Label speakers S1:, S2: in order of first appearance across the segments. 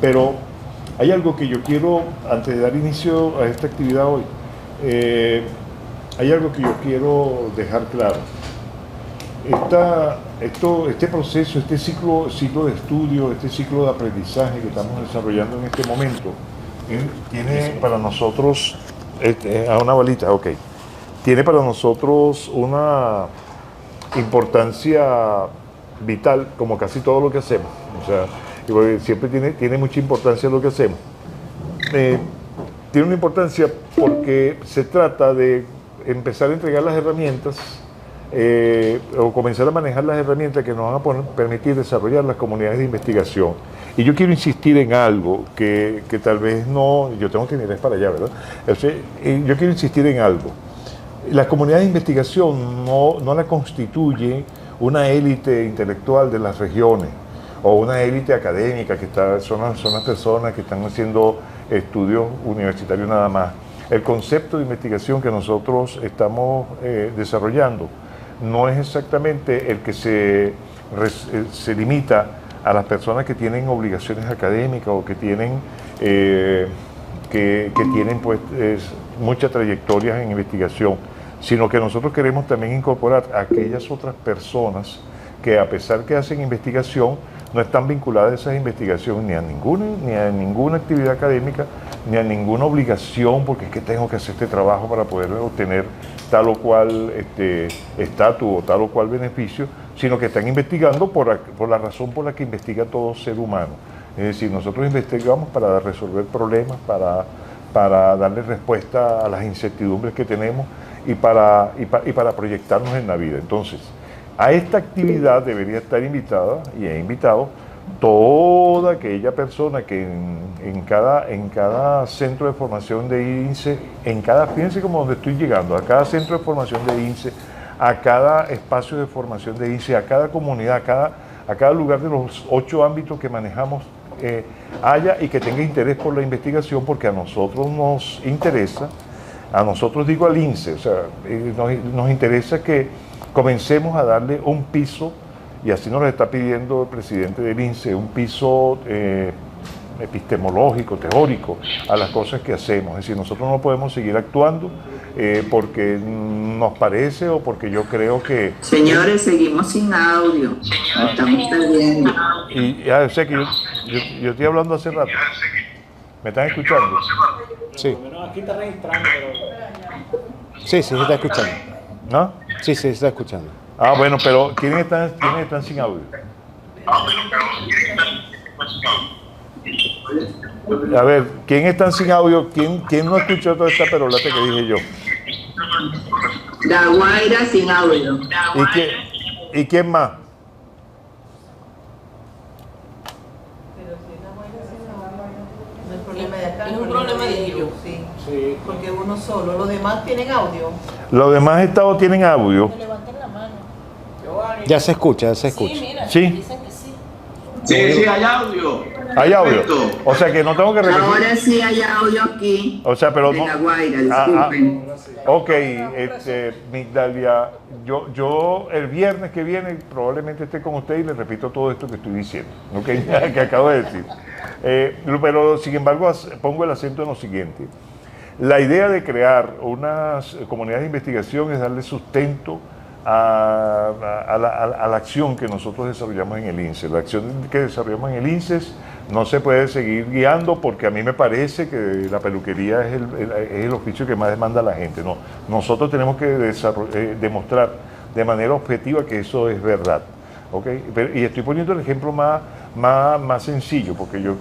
S1: Pero hay algo que yo quiero, antes de dar inicio a esta actividad hoy, hay algo que yo quiero dejar claro. Este proceso, este ciclo de estudio, este ciclo de aprendizaje que estamos desarrollando en este momento, tiene para nosotros, a una balita, ok, tiene para nosotros una importancia vital, como casi todo lo que hacemos. O sea, siempre tiene mucha importancia lo que hacemos. Tiene una importancia porque se trata de empezar a entregar las herramientas o comenzar a manejar las herramientas que nos van a permitir desarrollar las comunidades de investigación. Y yo quiero insistir en algo que tal vez no, yo tengo que mirar para allá, ¿verdad? Yo quiero insistir en algo. Las comunidades de investigación no la constituye una élite intelectual de las regiones o una élite académica son las personas que están haciendo estudios universitarios nada más. El concepto de investigación que nosotros estamos desarrollando no es exactamente el que se limita a las personas que tienen obligaciones académicas o que tienen, pues, muchas trayectorias en investigación, sino que nosotros queremos también incorporar a aquellas otras personas que, a pesar que hacen investigación, no están vinculadas a esas investigaciones ni a ninguna actividad académica, ni a ninguna obligación, porque es que tengo que hacer este trabajo para poder obtener tal o cual estatus o tal o cual beneficio, sino que están investigando por la razón por la que investiga todo ser humano. Es decir, nosotros investigamos para resolver problemas, para darle respuesta a las incertidumbres que tenemos y para proyectarnos en la vida. Entonces, a esta actividad debería estar invitada, y he invitado, toda aquella persona que en cada centro de formación de INSE, fíjense como donde estoy llegando, a cada centro de formación de INSE, a cada espacio de formación de INSE, a cada comunidad, a cada lugar de los 8 ámbitos que manejamos, haya y que tenga interés por la investigación, porque a nosotros nos interesa, a nosotros digo al INSE, o sea, nos interesa que comencemos a darle un piso, y así nos lo está pidiendo el presidente del INSE, un piso epistemológico, teórico, a las cosas que hacemos. Es decir, nosotros no podemos seguir actuando porque nos parece o porque yo creo que...
S2: Señores, seguimos sin audio, estamos perdiendo.
S1: O sea que yo estoy hablando hace rato. ¿Me están escuchando?
S3: Sí.
S4: Aquí está registrando, pero...
S3: Sí, se está escuchando.
S1: ¿No?
S3: Sí, se está escuchando.
S1: Ah, bueno, pero ¿quiénes están sin audio? A ver, ¿quién están sin audio? ¿Quién no escuchó toda esta perolata que dije yo?
S2: La Guaira sin audio.
S1: ¿Y quién más?
S5: Es un problema de ellos, sí.
S4: Sí.
S5: Porque uno solo, los demás tienen audio.
S1: Los demás estados tienen audio.
S6: Levanten la mano.
S3: Ya se escucha, se escucha.
S6: Sí, mira,
S1: Sí.
S6: dicen que sí.
S7: Sí, hay audio.
S1: Hay audio.
S7: Perfecto.
S1: O sea que no tengo que repetir.
S2: Ahora sí hay audio aquí.
S1: O sea, pero
S2: de
S1: no.
S2: La Guaira, disculpen.
S1: Ok, Migdalia, yo el viernes que viene probablemente esté con usted y le repito todo esto que estoy diciendo, okay, que acabo de decir. Pero sin embargo pongo el acento en lo siguiente. La idea de crear unas comunidades de investigación es darle sustento a la acción que nosotros desarrollamos en el INSE. La acción que desarrollamos en el INSE no se puede seguir guiando porque a mí me parece que la peluquería es el oficio que más demanda a la gente. No, nosotros tenemos que demostrar de manera objetiva que eso es verdad. ¿Okay? Y estoy poniendo el ejemplo más sencillo, porque yo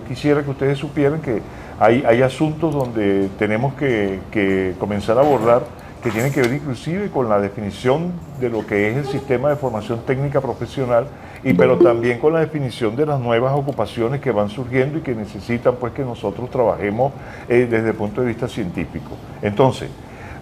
S1: quisiera que ustedes supieran que hay asuntos donde tenemos que comenzar a abordar que tienen que ver inclusive con la definición de lo que es el sistema de formación técnica profesional, pero también con la definición de las nuevas ocupaciones que van surgiendo y que necesitan pues que nosotros trabajemos desde el punto de vista científico. Entonces,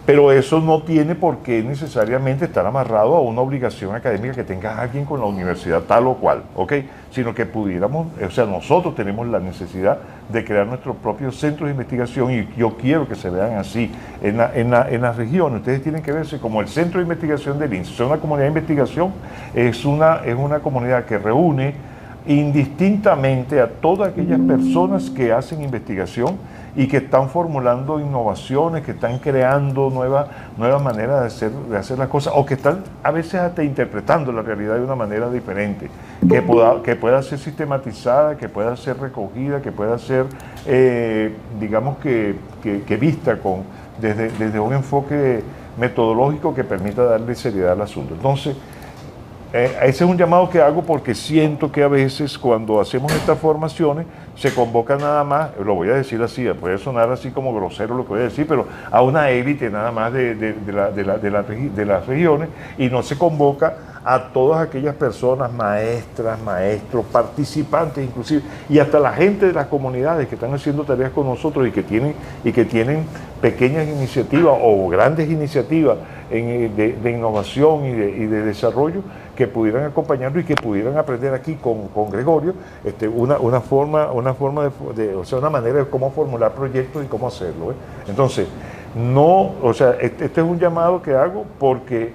S1: pero eso no tiene por qué necesariamente estar amarrado a una obligación académica que tenga alguien con la universidad tal o cual, ¿ok? Sino que pudiéramos, o sea, nosotros tenemos la necesidad de crear nuestros propios centros de investigación y yo quiero que se vean así en las regiones. Ustedes tienen que verse como el centro de investigación del INSE. Es una comunidad de investigación, es una comunidad que reúne indistintamente a todas aquellas personas que hacen investigación y que están formulando innovaciones, que están creando nuevas maneras de hacer las cosas, o que están a veces hasta interpretando la realidad de una manera diferente, que pueda ser sistematizada, que pueda ser recogida, que pueda ser, digamos que vista desde un enfoque metodológico que permita darle seriedad al asunto. Entonces, ese es un llamado que hago porque siento que a veces cuando hacemos estas formaciones se convoca nada más, lo voy a decir así, puede sonar así como grosero lo que voy a decir, pero a una élite nada más de las regiones, y no se convoca a todas aquellas personas, maestras, maestros, participantes inclusive, y hasta la gente de las comunidades que están haciendo tareas con nosotros y que tienen pequeñas iniciativas o grandes iniciativas de innovación y de desarrollo, que pudieran acompañarlo y que pudieran aprender aquí con Gregorio una forma o sea, una manera de cómo formular proyectos y cómo hacerlo. Entonces, este es un llamado que hago porque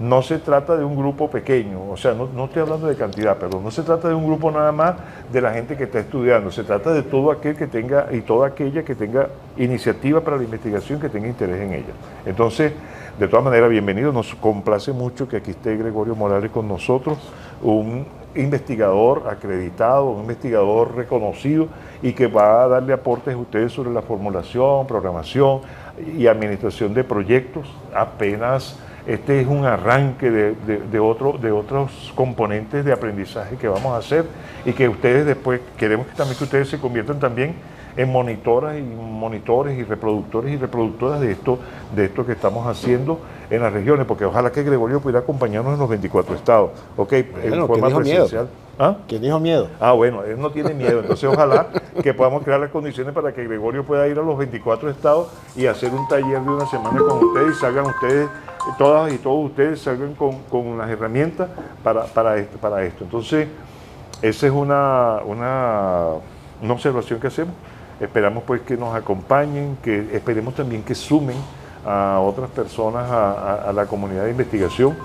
S1: no se trata de un grupo pequeño, o sea, no estoy hablando de cantidad, perdón, no se trata de un grupo nada más de la gente que está estudiando, se trata de todo aquel que tenga y toda aquella que tenga iniciativa para la investigación, que tenga interés en ella. Entonces, de todas maneras, bienvenido, nos complace mucho que aquí esté Gregorio Morales con nosotros, un investigador acreditado, un investigador reconocido y que va a darle aportes a ustedes sobre la formulación, programación y administración de proyectos. Apenas este es un arranque de otros componentes de aprendizaje que vamos a hacer y que ustedes después, queremos también que ustedes se conviertan también en monitoras y monitores y reproductoras de esto que estamos haciendo en las regiones, porque ojalá que Gregorio pudiera acompañarnos en los 24 estados, ¿ok? En forma presencial. ¿Ah?
S3: ¿Quién dijo miedo?
S1: Bueno, él no tiene miedo, entonces ojalá que podamos crear las condiciones para que Gregorio pueda ir a los 24 estados y hacer un taller de una semana con ustedes y salgan ustedes, todas y todos ustedes salgan con las herramientas para esto. Entonces, esa es una observación que hacemos. Esperamos pues que nos acompañen, que esperemos también que sumen a otras personas a la comunidad de investigación,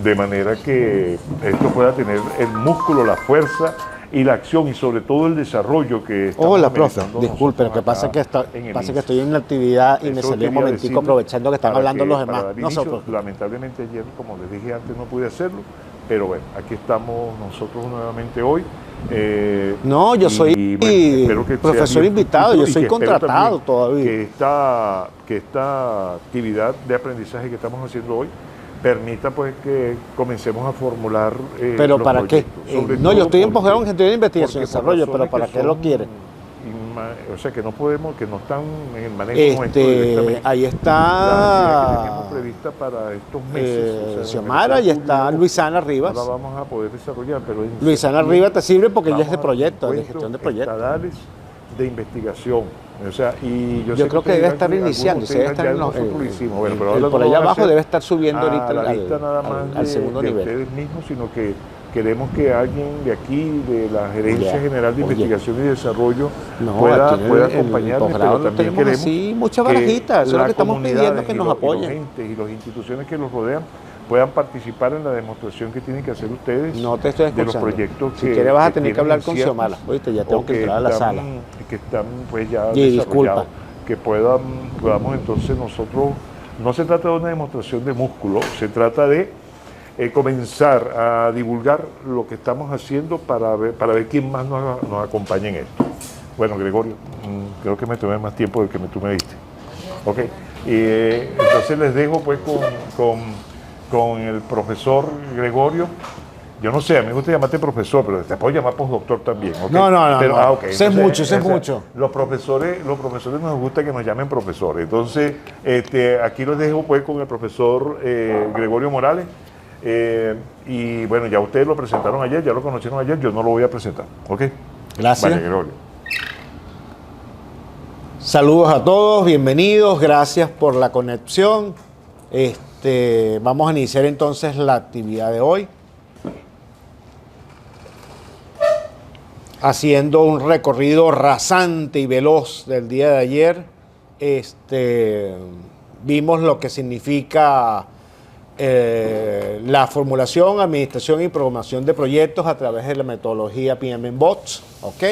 S1: de manera que esto pueda tener el músculo, la fuerza y la acción y sobre todo el desarrollo que estamos
S3: Hola, profe.
S1: ameritando
S3: Disculpe, lo que
S1: nosotros
S3: pasa
S1: acá en el
S3: que
S1: INSS.
S3: estoy en una actividad y me
S1: Eso
S3: salió un
S1: quería
S3: momentico
S1: decirle
S3: aprovechando que están
S1: para
S3: hablando los
S1: para
S3: demás.
S1: dar
S3: Nosotros.
S1: inicio. Lamentablemente ayer, como les dije antes, no pude hacerlo, pero bueno, aquí estamos nosotros nuevamente hoy.
S3: No, yo soy
S1: espero que sea
S3: profesor
S1: bien
S3: invitado,
S1: fructífero
S3: yo
S1: y
S3: soy
S1: que espero
S3: contratado
S1: también
S3: todavía.
S1: Que esta actividad de aprendizaje que estamos haciendo hoy permita pues que comencemos a formular
S3: ¿Pero
S1: los
S3: para qué?
S1: proyectos, sobre
S3: No, yo
S1: todo
S3: estoy en posgrado en
S1: porque-
S3: gestión de investigación y
S1: porque por
S3: desarrollo, pero
S1: razones
S3: ¿para
S1: que
S3: qué lo
S1: son
S3: quiere?
S1: O sea, que no podemos, que no están en el manejo nuestro directamente.
S3: Ahí
S1: La actividad que teníamos
S3: está
S1: prevista para estos meses. o sea,
S3: Xiomara y está
S1: julio,
S3: Luisana Rivas.
S1: no la vamos a poder desarrollar, pero en
S3: Luisana
S1: septiembre
S3: Rivas te sirve porque ella es de
S1: vamos a
S3: proyecto, de
S1: encuentros
S3: gestión de proyectos.
S1: estadales de investigación. O sea, y
S3: Yo
S1: sé
S3: creo que
S1: ustedes
S3: debe estar
S1: algunos de
S3: iniciando,
S1: ustedes
S3: debe estar
S1: ya
S3: en los-
S1: nosotros lo hicimos, bueno, pero
S3: el
S1: ahora
S3: por
S1: no
S3: allá
S1: lo van a
S3: abajo
S1: hacer
S3: debe estar subiendo
S1: a
S3: ahorita
S1: la
S3: al-
S1: lista nada más
S3: al
S1: de-
S3: segundo
S1: de
S3: nivel.
S1: ustedes mismos, sino que queremos que alguien de aquí, de la Gerencia
S3: Ya,
S1: General de
S3: oye.
S1: Investigación y Desarrollo,
S3: No,
S1: pueda
S3: aquí en el
S1: acompañarnos,
S3: posgrado
S1: pero
S3: no
S1: también
S3: tenemos
S1: queremos
S3: así mucha
S1: que
S3: barajita, eso es lo
S1: las
S3: que estamos pidiendo,
S1: comunidades
S3: que
S1: y
S3: nos
S1: los
S3: apoyen.
S1: entes y las instituciones que los rodean puedan participar en la demostración que tienen que hacer ustedes
S3: No te estoy
S1: de los
S3: escuchando.
S1: proyectos
S3: Si quieres vas a tener que
S1: tienen
S3: hablar con
S1: inciertos
S3: Xiomara. Oíste, ya tengo
S1: o
S3: que entrar a la
S1: están-
S3: sala.
S1: que están pues ya
S3: Y disculpa.
S1: desarrollados, que podamos entonces nosotros, no se trata de una demostración de músculo, se trata de comenzar a divulgar lo que estamos haciendo para ver quién más nos acompaña en esto. Bueno, Gregorio, creo que me tomé más tiempo del que tú me diste. Ok, entonces les dejo pues con el profesor Gregorio. Yo no sé, a mí me gusta llamarte profesor, pero te puedo llamar postdoctor también. ¿ok?
S3: No,
S1: Pero,
S3: no.
S1: ok,
S3: Sé
S1: entonces,
S3: mucho, sé
S1: o sea,
S3: mucho.
S1: Los profesores nos gusta que nos llamen profesores. Entonces, aquí los dejo pues con el profesor Gregorio Morales. Y bueno, ya ustedes lo presentaron ayer, ya lo conocieron ayer, yo no lo voy a presentar. ¿Ok?
S3: Gracias.
S1: Vale, Gregorio.
S3: Saludos a todos, bienvenidos, gracias por la conexión. Vamos a iniciar entonces la actividad de hoy. Haciendo un recorrido rasante y veloz del día de ayer, vimos lo que significa la formulación, administración y programación de proyectos a través de la metodología PMBOK, ¿ok?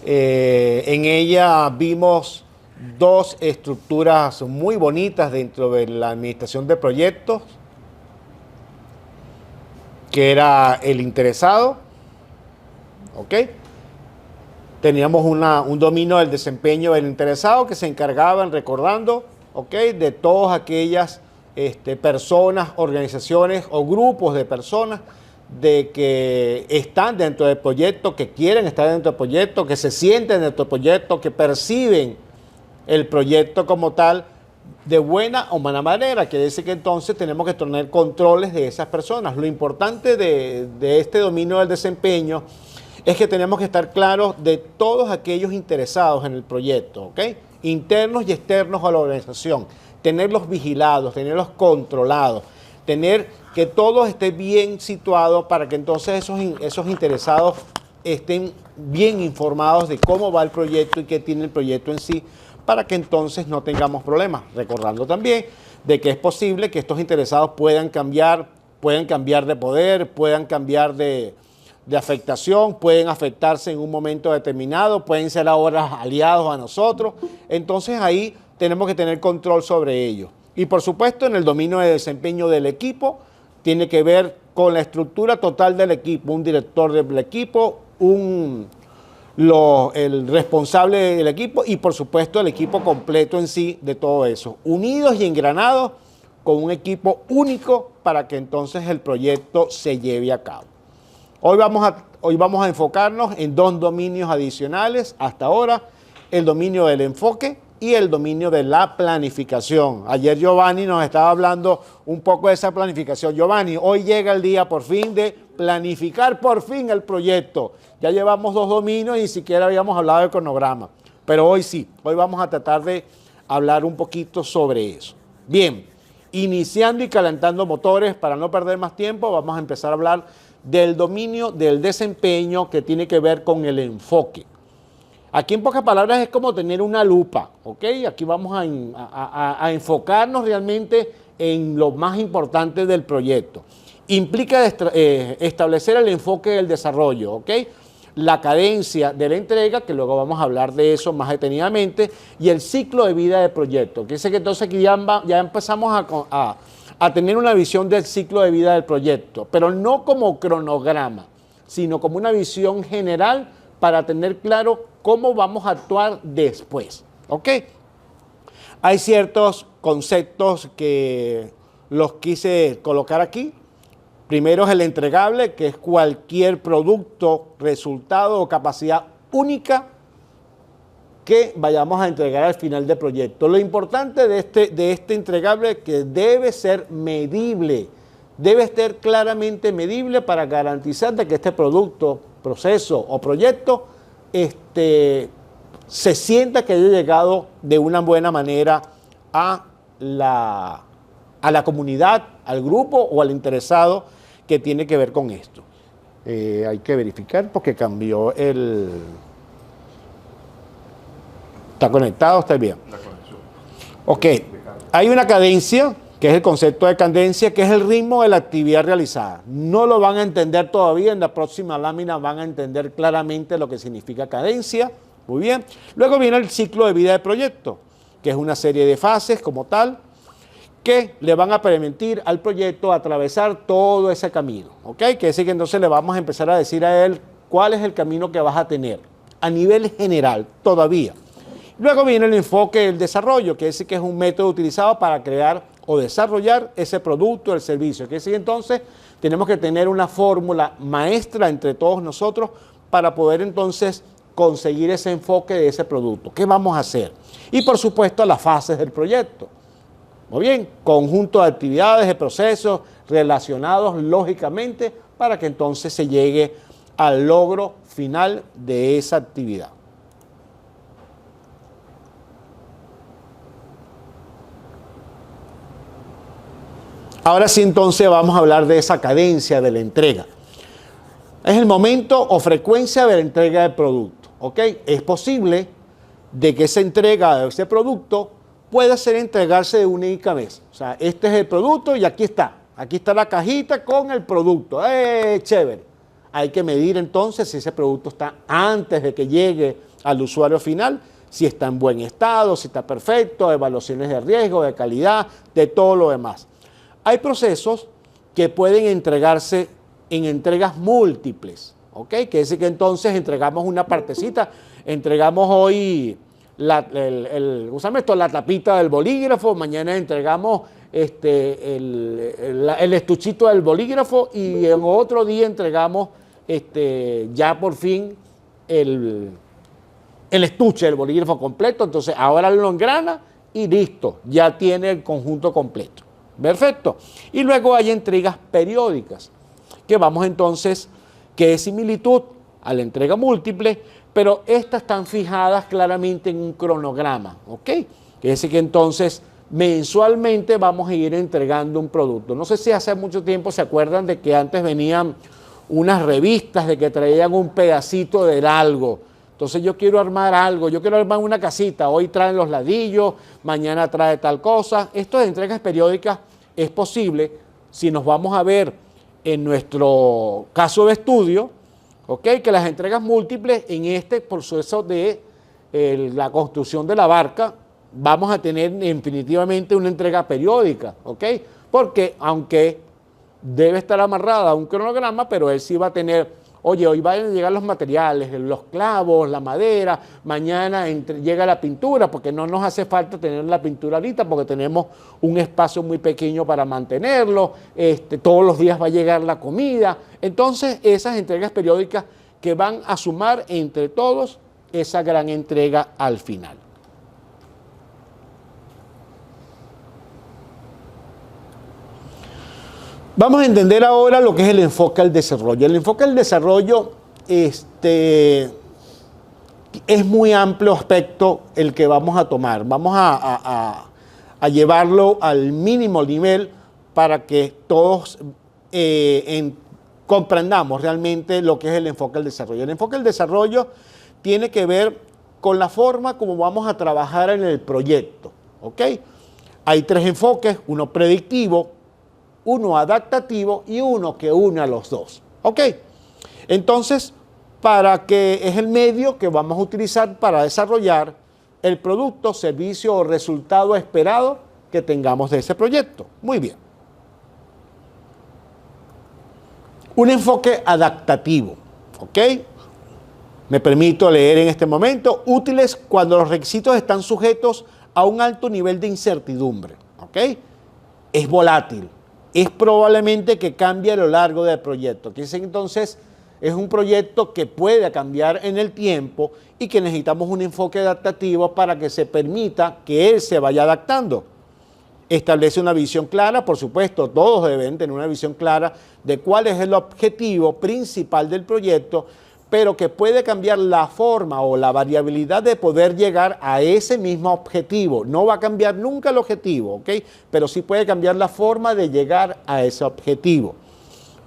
S3: En ella vimos dos estructuras muy bonitas dentro de la administración de proyectos, que era el interesado, ¿ok? Teníamos un dominio del desempeño del interesado que se encargaban, recordando, ¿ok?, de todas aquellas personas, organizaciones o grupos de personas de que están dentro del proyecto, que quieren estar dentro del proyecto, que se sienten dentro del proyecto, que perciben el proyecto como tal de buena o mala manera. Quiere decir que entonces tenemos que tener controles de esas personas. Lo importante de este dominio del desempeño es que tenemos que estar claros de todos aquellos interesados en el proyecto, ¿ok?, internos y externos a la organización, tenerlos vigilados, tenerlos controlados, tener que todo esté bien situado para que entonces esos interesados estén bien informados de cómo va el proyecto y qué tiene el proyecto en sí, para que entonces no tengamos problemas. Recordando también de que es posible que estos interesados puedan cambiar de poder, puedan cambiar de afectación, pueden afectarse en un momento determinado, pueden ser ahora aliados a nosotros. Entonces ahí tenemos que tener control sobre ellos. Y por supuesto, en el dominio de desempeño del equipo, tiene que ver con la estructura total del equipo, un director del equipo, el responsable del equipo y por supuesto el equipo completo en sí de todo eso, unidos y engranados con un equipo único para que entonces el proyecto se lleve a cabo. Hoy vamos a enfocarnos en dos dominios adicionales hasta ahora: el dominio del enfoque y el dominio de la planificación. Ayer Giovanni nos estaba hablando un poco de esa planificación. Giovanni, hoy llega el día por fin de planificar por fin el proyecto. Ya llevamos dos dominios y ni siquiera habíamos hablado del cronograma. Pero hoy sí, hoy vamos a tratar de hablar un poquito sobre eso. Bien, iniciando y calentando motores, para no perder más tiempo, vamos a empezar a hablar del dominio del desempeño, que tiene que ver con el enfoque. Aquí, en pocas palabras, es como tener una lupa, ¿ok? Aquí vamos a enfocarnos realmente en lo más importante del proyecto. Implica establecer el enfoque del desarrollo, ¿ok?, la cadencia de la entrega, que luego vamos a hablar de eso más detenidamente, y el ciclo de vida del proyecto. Que dice que entonces aquí ya empezamos a tener una visión del ciclo de vida del proyecto, pero no como cronograma, sino como una visión general para tener claro cómo vamos a actuar después, ¿ok? Hay ciertos conceptos que los quise colocar aquí. Primero es el entregable, que es cualquier producto, resultado o capacidad única que vayamos a entregar al final del proyecto. Lo importante de este entregable es que debe ser medible, debe estar claramente medible para garantizar de que este producto, proceso o proyecto se sienta que haya llegado de una buena manera a la comunidad, al grupo o al interesado que tiene que ver con esto. Hay que verificar porque cambió el... ¿Está conectado? ¿Está bien?
S1: La conexión.
S3: Ok. Hay una cadencia, que es el concepto de cadencia, que es el ritmo de la actividad realizada. No lo van a entender todavía, en la próxima lámina van a entender claramente lo que significa cadencia. Muy bien. Luego viene el ciclo de vida del proyecto, que es una serie de fases como tal, que le van a permitir al proyecto atravesar todo ese camino, ¿ok? Que es que entonces le vamos a empezar a decir a él cuál es el camino que vas a tener a nivel general todavía. Luego viene el enfoque del desarrollo, que es un método utilizado para crear o desarrollar ese producto, el servicio. Que es que entonces tenemos que tener una fórmula maestra entre todos nosotros para poder entonces conseguir ese enfoque de ese producto. ¿Qué vamos a hacer? Y por supuesto las fases del proyecto. Muy bien, conjunto de actividades, de procesos relacionados lógicamente para que entonces se llegue al logro final de esa actividad. Ahora sí, entonces vamos a hablar de esa cadencia de la entrega. Es el momento o frecuencia de la entrega del producto, ¿ok? Es posible de que esa entrega de ese producto pueda entregarse de una única vez. O sea, este es el producto y aquí está. Aquí está la cajita con el producto. Chévere. Hay que medir entonces si ese producto está antes de que llegue al usuario final, si está en buen estado, si está perfecto, evaluaciones de riesgo, de calidad, de todo lo demás. Hay procesos que pueden entregarse en entregas múltiples, ¿ok? Que es que entonces entregamos una partecita, entregamos hoy la tapita del bolígrafo, mañana entregamos el estuchito del bolígrafo y en otro día entregamos ya por fin el estuche del bolígrafo completo. Entonces ahora lo engrana y listo, ya tiene el conjunto completo. Perfecto. Y luego hay entregas periódicas, que vamos entonces, que es similitud a la entrega múltiple, pero estas están fijadas claramente en un cronograma, ¿ok? Que es que entonces mensualmente vamos a ir entregando un producto. No sé si hace mucho tiempo se acuerdan de que antes venían unas revistas de que traían un pedacito de algo. Entonces yo quiero armar algo, yo quiero armar una casita, hoy traen los ladrillos, mañana trae tal cosa. Esto de entregas periódicas es posible si nos vamos a ver en nuestro caso de estudio, ¿ok? Que las entregas múltiples en este proceso de la construcción de la barca vamos a tener definitivamente una entrega periódica, ¿ok? Porque aunque debe estar amarrada a un cronograma, pero él sí va a tener, oye, hoy van a llegar los materiales, los clavos, la madera, mañana llega la pintura, porque no nos hace falta tener la pintura ahorita, porque tenemos un espacio muy pequeño para mantenerlo, todos los días va a llegar la comida. Entonces, esas entregas periódicas que van a sumar entre todos esa gran entrega al final. Vamos a entender ahora lo que es el enfoque al desarrollo. El enfoque al desarrollo es muy amplio aspecto el que vamos a tomar. Vamos a llevarlo al mínimo nivel para que todos comprendamos realmente lo que es el enfoque al desarrollo. El enfoque al desarrollo tiene que ver con la forma como vamos a trabajar en el proyecto, ¿ok? Hay tres enfoques, uno predictivo, uno adaptativo y uno que une a los dos. ¿Ok? Entonces, para que es el medio que vamos a utilizar para desarrollar el producto, servicio o resultado esperado que tengamos de ese proyecto. Muy bien. Un enfoque adaptativo. ¿Ok? Me permito leer en este momento, útiles cuando los requisitos están sujetos a un alto nivel de incertidumbre. ¿Ok? Es volátil. Es probablemente que cambie a lo largo del proyecto. Entonces, es un proyecto que puede cambiar en el tiempo y que necesitamos un enfoque adaptativo para que se permita que él se vaya adaptando. Establece una visión clara, por supuesto, todos deben tener una visión clara de cuál es el objetivo principal del proyecto, pero que puede cambiar la forma o la variabilidad de poder llegar a ese mismo objetivo. No va a cambiar nunca el objetivo, ¿ok? Pero sí puede cambiar la forma de llegar a ese objetivo,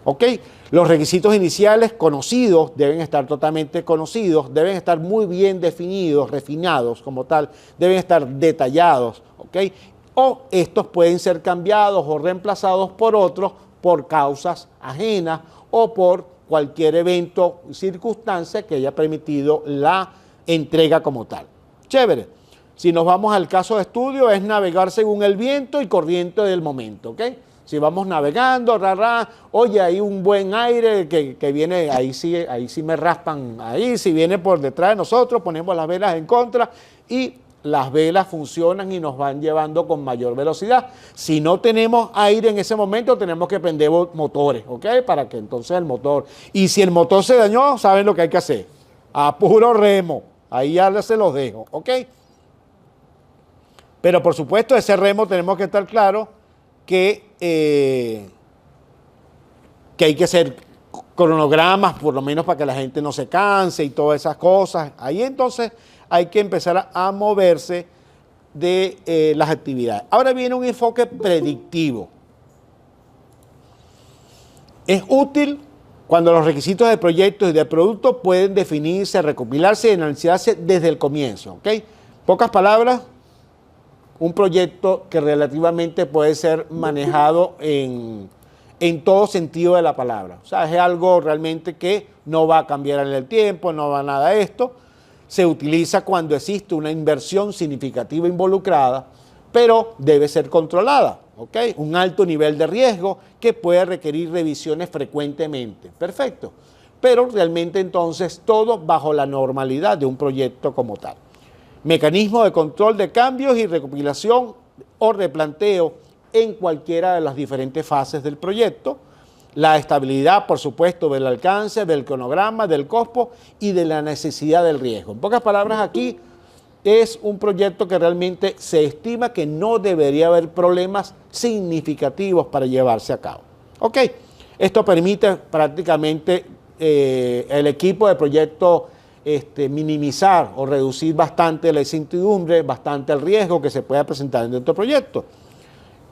S3: ¿ok? Los requisitos iniciales conocidos deben estar totalmente conocidos, deben estar muy bien definidos, refinados como tal, deben estar detallados, ¿ok? O estos pueden ser cambiados o reemplazados por otros por causas ajenas o por cualquier evento o circunstancia que haya permitido la entrega como tal. Chévere. Si nos vamos al caso de estudio, es navegar según el viento y corriente del momento, ¿ok? Si vamos navegando, oye, hay un buen aire que viene, ahí sí me raspan, ahí si viene por detrás de nosotros, ponemos las velas en contra y las velas funcionan y nos van llevando con mayor velocidad. Si no tenemos aire en ese momento, tenemos que prender motores, ¿ok? Para que entonces el motor... Y si el motor se dañó, saben lo que hay que hacer. A puro remo. Ahí ya se los dejo, ¿ok? Pero por supuesto, ese remo tenemos que estar claros que hay que hacer cronogramas, por lo menos para que la gente no se canse y todas esas cosas. Ahí entonces hay que empezar a moverse de las actividades. Ahora viene un enfoque predictivo. Es útil cuando los requisitos de proyectos y de productos pueden definirse, recopilarse y analizarse desde el comienzo. ¿Ok? Pocas palabras, un proyecto que relativamente puede ser manejado en todo sentido de la palabra. O sea, es algo realmente que no va a cambiar en el tiempo, no va nada de esto. Se utiliza cuando existe una inversión significativa involucrada, pero debe ser controlada, ¿ok? Un alto nivel de riesgo que puede requerir revisiones frecuentemente. Perfecto. Pero realmente entonces todo bajo la normalidad de un proyecto como tal. Mecanismo de control de cambios y recopilación o replanteo en cualquiera de las diferentes fases del proyecto. La estabilidad, por supuesto, del alcance, del cronograma, del costo y de la necesidad del riesgo. En pocas palabras, aquí es un proyecto que realmente se estima que no debería haber problemas significativos para llevarse a cabo. Ok, esto permite prácticamente el equipo de proyecto minimizar o reducir bastante la incertidumbre, bastante el riesgo que se pueda presentar en nuestro proyecto.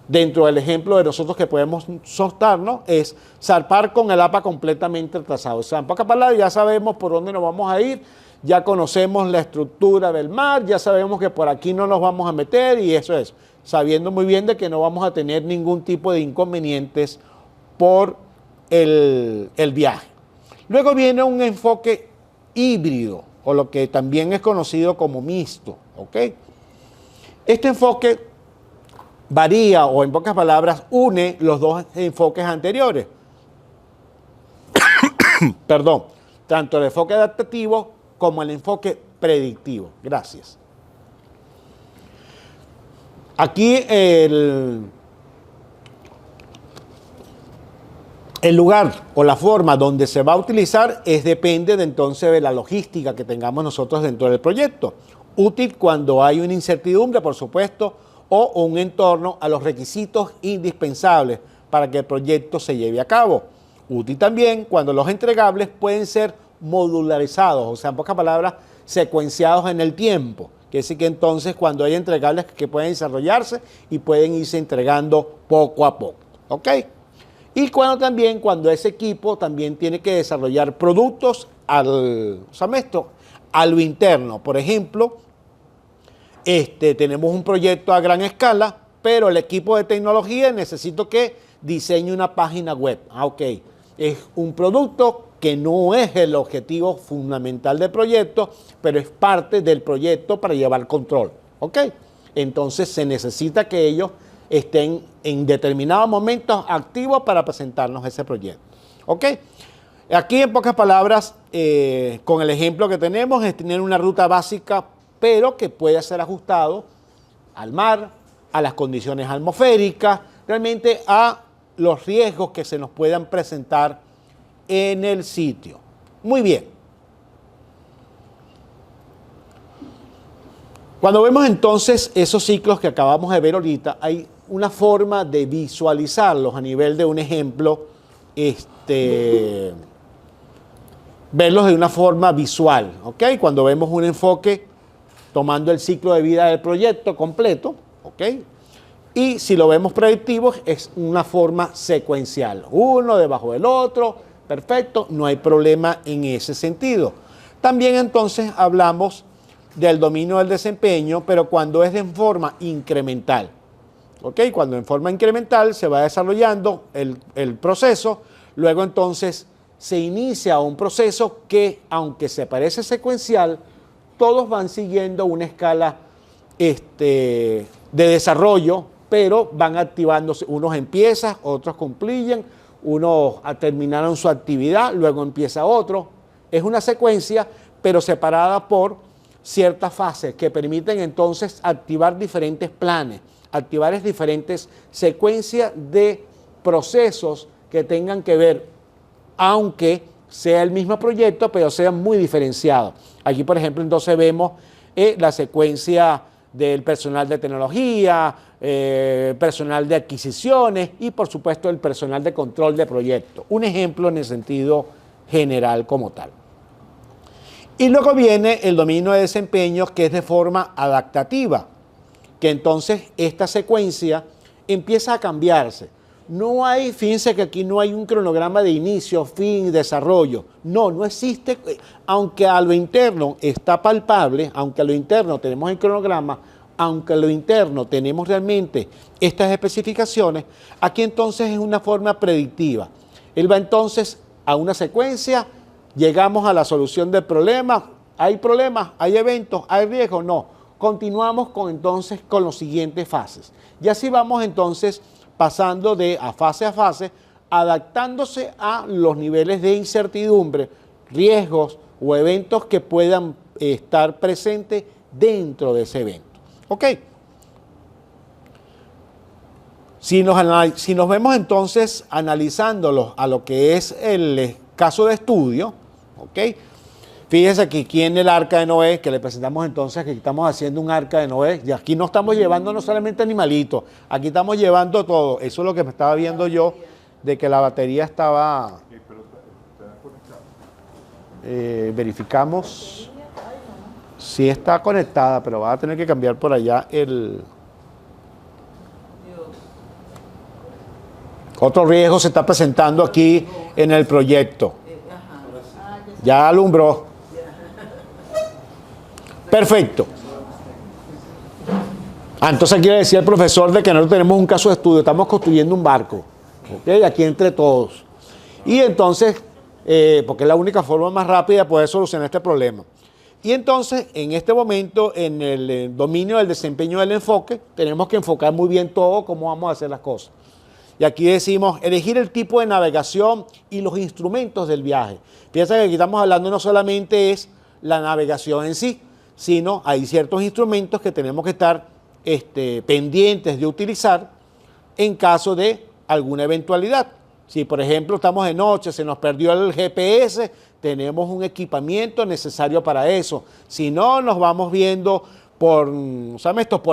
S3: Dentro del ejemplo de nosotros que podemos soltarnos es zarpar con el APA completamente retrasado. O sea, en pocas palabras, ya sabemos por dónde nos vamos a ir, ya conocemos la estructura del mar, ya sabemos que por aquí no nos vamos a meter y eso es, sabiendo muy bien de que no vamos a tener ningún tipo de inconvenientes por el viaje. Luego viene un enfoque híbrido, o lo que también es conocido como mixto, ¿ok? Este enfoque varía, o en pocas palabras, une los dos enfoques anteriores. Perdón, tanto el enfoque adaptativo como el enfoque predictivo. Gracias. Aquí el lugar o la forma donde se va a utilizar depende de entonces de la logística que tengamos nosotros dentro del proyecto. Útil cuando hay una incertidumbre, por supuesto, o un entorno a los requisitos indispensables para que el proyecto se lleve a cabo. Útil también cuando los entregables pueden ser modularizados, o sea, en pocas palabras, secuenciados en el tiempo. Quiere decir que entonces cuando hay entregables que pueden desarrollarse y pueden irse entregando poco a poco. ¿Ok? Y cuando ese equipo también tiene que desarrollar productos a lo interno. Por ejemplo, tenemos un proyecto a gran escala, pero el equipo de tecnología necesito que diseñe una página web. Ok, es un producto que no es el objetivo fundamental del proyecto, pero es parte del proyecto para llevar control. Ok, entonces se necesita que ellos estén en determinados momentos activos para presentarnos ese proyecto. Ok, aquí en pocas palabras, con el ejemplo que tenemos, es tener una ruta básica, pero que puede ser ajustado al mar, a las condiciones atmosféricas, realmente a los riesgos que se nos puedan presentar en el sitio. Muy bien. Cuando vemos entonces esos ciclos que acabamos de ver ahorita, hay una forma de visualizarlos a nivel de un ejemplo, verlos de una forma visual, ¿ok? Cuando vemos un enfoque tomando el ciclo de vida del proyecto completo, ¿ok? Y si lo vemos predictivo, es una forma secuencial, uno debajo del otro, perfecto, no hay problema en ese sentido. También entonces hablamos del dominio del desempeño, pero cuando es de forma incremental, ¿ok? Cuando en forma incremental se va desarrollando el proceso, luego entonces se inicia un proceso que, aunque se parece secuencial, todos van siguiendo una escala de desarrollo, pero van activándose. Unos empiezan, otros concluyen, unos terminaron su actividad, luego empieza otro. Es una secuencia, pero separada por ciertas fases que permiten entonces activar diferentes planes, activar diferentes secuencias de procesos que tengan que ver, aunque sea el mismo proyecto, pero sean muy diferenciados. Aquí, por ejemplo, entonces vemos la secuencia del personal de tecnología, personal de adquisiciones y, por supuesto, el personal de control de proyectos. Un ejemplo en el sentido general como tal. Y luego viene el dominio de desempeño, que es de forma adaptativa, que entonces esta secuencia empieza a cambiarse. No hay, fíjense que aquí no hay un cronograma de inicio, fin, desarrollo. No existe, aunque a lo interno está palpable, aunque a lo interno tenemos el cronograma, aunque lo interno tenemos realmente estas especificaciones, aquí entonces es una forma predictiva. Él va entonces a una secuencia, llegamos a la solución del problema, hay problemas, hay eventos, hay riesgos, no. Continuamos entonces con las siguientes fases. Y así vamos entonces pasando a fase, adaptándose a los niveles de incertidumbre, riesgos o eventos que puedan estar presentes dentro de ese evento. ¿Ok? Si nos vemos entonces analizándolo a lo que es el caso de estudio, ¿ok? Fíjese aquí en el arca de Noé, que le presentamos entonces que estamos haciendo un arca de Noé, y aquí no estamos llevando no solamente animalitos, aquí estamos llevando todo. Eso es lo que me estaba viendo yo, de que la batería estaba... verificamos si está conectada, pero va a tener que cambiar por allá el... Otro riesgo se está presentando aquí en el proyecto. Ya alumbró. Perfecto. Entonces quiere decir el profesor de que nosotros tenemos un caso de estudio, estamos construyendo un barco, ¿ok? Aquí entre todos. Y entonces, porque es la única forma más rápida de poder solucionar este problema. Y entonces, en este momento, en el dominio del desempeño del enfoque, tenemos que enfocar muy bien todo, cómo vamos a hacer las cosas. Y aquí decimos, elegir el tipo de navegación y los instrumentos del viaje. Piensa que aquí estamos hablando no solamente es la navegación en sí, sino hay ciertos instrumentos que tenemos que estar pendientes de utilizar en caso de alguna eventualidad. Si, por ejemplo, estamos de noche, se nos perdió el GPS, tenemos un equipamiento necesario para eso. Si no, nos vamos viendo por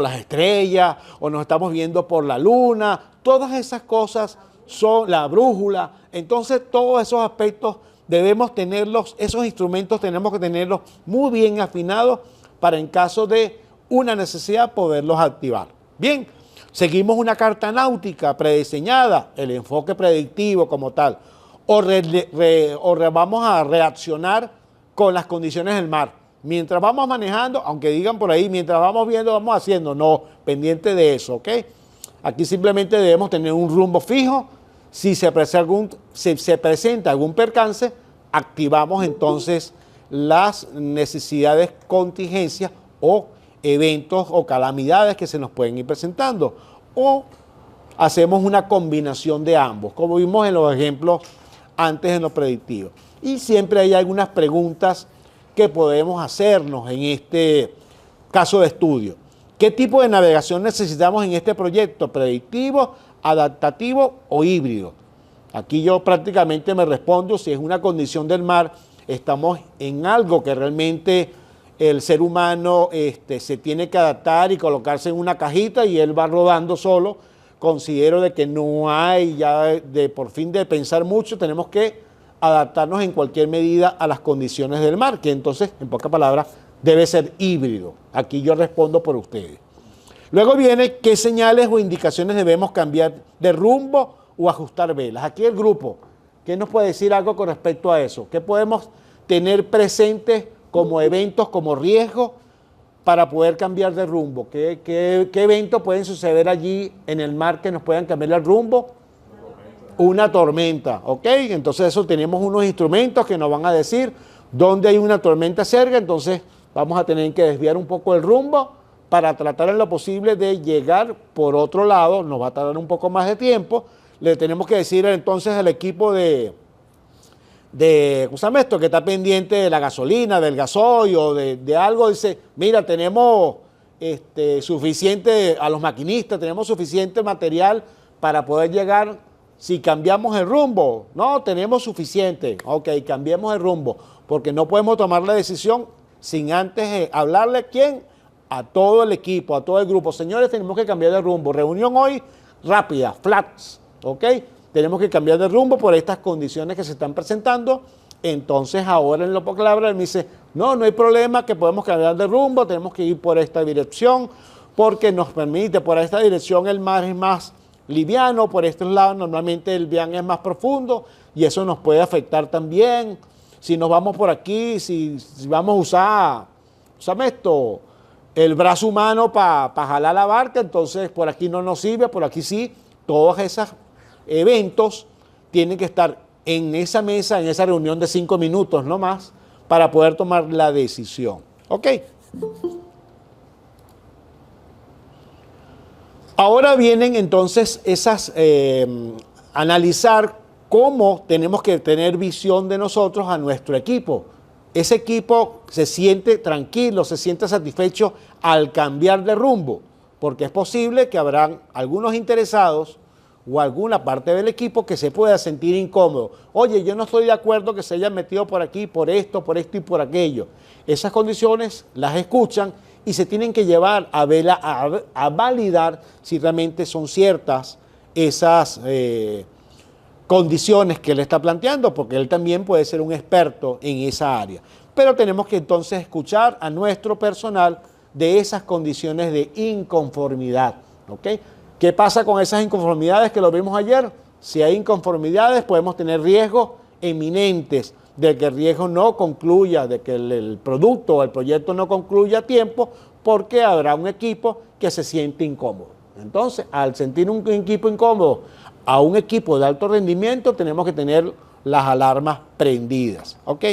S3: las estrellas o nos estamos viendo por la luna. Todas esas cosas son la brújula. Entonces, todos esos aspectos debemos tenerlos, esos instrumentos tenemos que tenerlos muy bien afinados para en caso de una necesidad poderlos activar. Bien, seguimos una carta náutica prediseñada, el enfoque predictivo como tal, o vamos a reaccionar con las condiciones del mar. Mientras vamos manejando, aunque digan por ahí, mientras vamos viendo, vamos haciendo, no, pendiente de eso, ¿ok? Aquí simplemente debemos tener un rumbo fijo. Si se presenta algún percance, activamos entonces las necesidades, contingencias o eventos o calamidades que se nos pueden ir presentando. O hacemos una combinación de ambos, como vimos en los ejemplos antes en lo predictivo. Y siempre hay algunas preguntas que podemos hacernos en este caso de estudio. ¿Qué tipo de navegación necesitamos en este proyecto? ¿Predictivo, adaptativo o híbrido? Aquí yo prácticamente me respondo, si es una condición del mar, estamos en algo que realmente el ser humano se tiene que adaptar y colocarse en una cajita y él va rodando solo. Considero de que no hay ya por fin de pensar mucho, tenemos que adaptarnos en cualquier medida a las condiciones del mar, que entonces, en pocas palabras, debe ser híbrido. Aquí yo respondo por ustedes. Luego viene qué señales o indicaciones debemos cambiar de rumbo o ajustar velas. Aquí el grupo, ¿qué nos puede decir algo con respecto a eso? ¿Qué podemos tener presentes como eventos, como riesgos para poder cambiar de rumbo? ¿Qué eventos pueden suceder allí en el mar que nos puedan cambiar el rumbo? Una tormenta, ¿ok? Entonces eso tenemos unos instrumentos que nos van a decir dónde hay una tormenta cerca, entonces vamos a tener que desviar un poco el rumbo para tratar en lo posible de llegar por otro lado, nos va a tardar un poco más de tiempo, le tenemos que decir entonces al equipo ¿cómo se llama esto? Que está pendiente de la gasolina, del gasoil o de algo, dice, mira, tenemos suficiente, a los maquinistas, tenemos suficiente material para poder llegar. Si cambiamos el rumbo, no, tenemos suficiente, ok, cambiemos el rumbo, porque no podemos tomar la decisión sin antes hablarle a quién, a todo el equipo, a todo el grupo. Señores, tenemos que cambiar de rumbo, reunión hoy rápida, flats, ok, tenemos que cambiar de rumbo por estas condiciones que se están presentando. Entonces ahora en la palabra él me dice, no hay problema, que podemos cambiar de rumbo, tenemos que ir por esta dirección, porque nos permite, por esta dirección el mar es más liviano, por estos lados normalmente el viaje es más profundo y eso nos puede afectar también. Si nos vamos por aquí, si vamos a usar el brazo humano para jalar la barca, entonces por aquí no nos sirve, por aquí sí. Todos esos eventos tienen que estar en esa mesa, en esa reunión de 5 minutos no más, para poder tomar la decisión. ¿Ok? Ahora vienen entonces analizar cómo tenemos que tener visión de nosotros a nuestro equipo. Ese equipo se siente tranquilo, se siente satisfecho al cambiar de rumbo, porque es posible que habrán algunos interesados o alguna parte del equipo que se pueda sentir incómodo. Oye, yo no estoy de acuerdo que se hayan metido por aquí, por esto y por aquello. Esas condiciones las escuchan y se tienen que llevar a validar si realmente son ciertas esas condiciones que él está planteando, porque él también puede ser un experto en esa área. Pero tenemos que entonces escuchar a nuestro personal de esas condiciones de inconformidad. ¿Ok? ¿Qué pasa con esas inconformidades que lo vimos ayer? Si hay inconformidades, podemos tener riesgos eminentes de que el riesgo no concluya, de que el producto o el proyecto no concluya a tiempo, porque habrá un equipo que se siente incómodo. Entonces, al sentir un equipo incómodo a un equipo de alto rendimiento, tenemos que tener las alarmas prendidas. ¿Ok?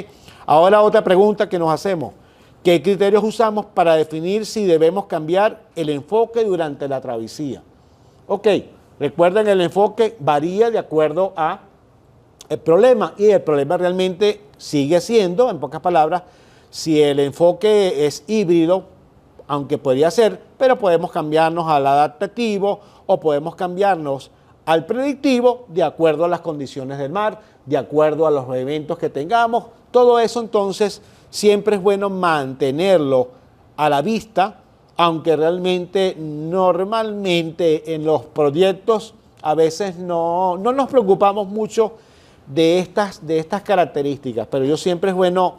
S3: Ahora otra pregunta que nos hacemos. ¿Qué criterios usamos para definir si debemos cambiar el enfoque durante la travesía? Ok, recuerden, el enfoque varía de acuerdo a el problema, y el problema realmente sigue siendo, en pocas palabras, si el enfoque es híbrido, aunque podría ser, pero podemos cambiarnos al adaptativo o podemos cambiarnos al predictivo de acuerdo a las condiciones del mar, de acuerdo a los eventos que tengamos. Todo eso entonces siempre es bueno mantenerlo a la vista, aunque realmente normalmente en los proyectos a veces no nos preocupamos mucho de estas características, pero yo siempre es bueno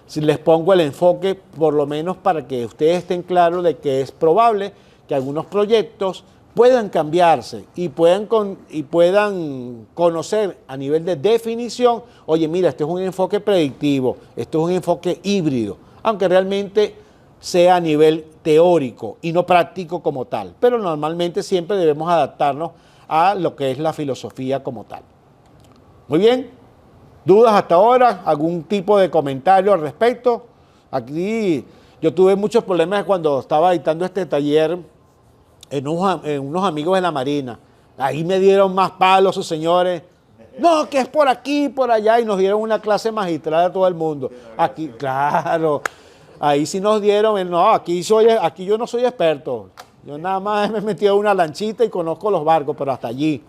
S3: si les pongo el enfoque, por lo menos para que ustedes estén claros de que es probable que algunos proyectos puedan cambiarse y puedan conocer a nivel de definición, oye, mira, este es un enfoque predictivo, esto es un enfoque híbrido, aunque realmente sea a nivel teórico y no práctico como tal, pero normalmente siempre debemos adaptarnos a lo que es la filosofía como tal. Muy bien, ¿dudas hasta ahora? ¿Algún tipo de comentario al respecto? Aquí yo tuve muchos problemas cuando estaba editando este taller en unos amigos de la Marina. Ahí me dieron más palos esos señores. No, que es por aquí, por allá, y nos dieron una clase magistral a todo el mundo. Aquí, claro, ahí sí nos dieron, no, aquí yo no soy experto. Yo nada más me he metido en una lanchita y conozco los barcos, pero hasta allí.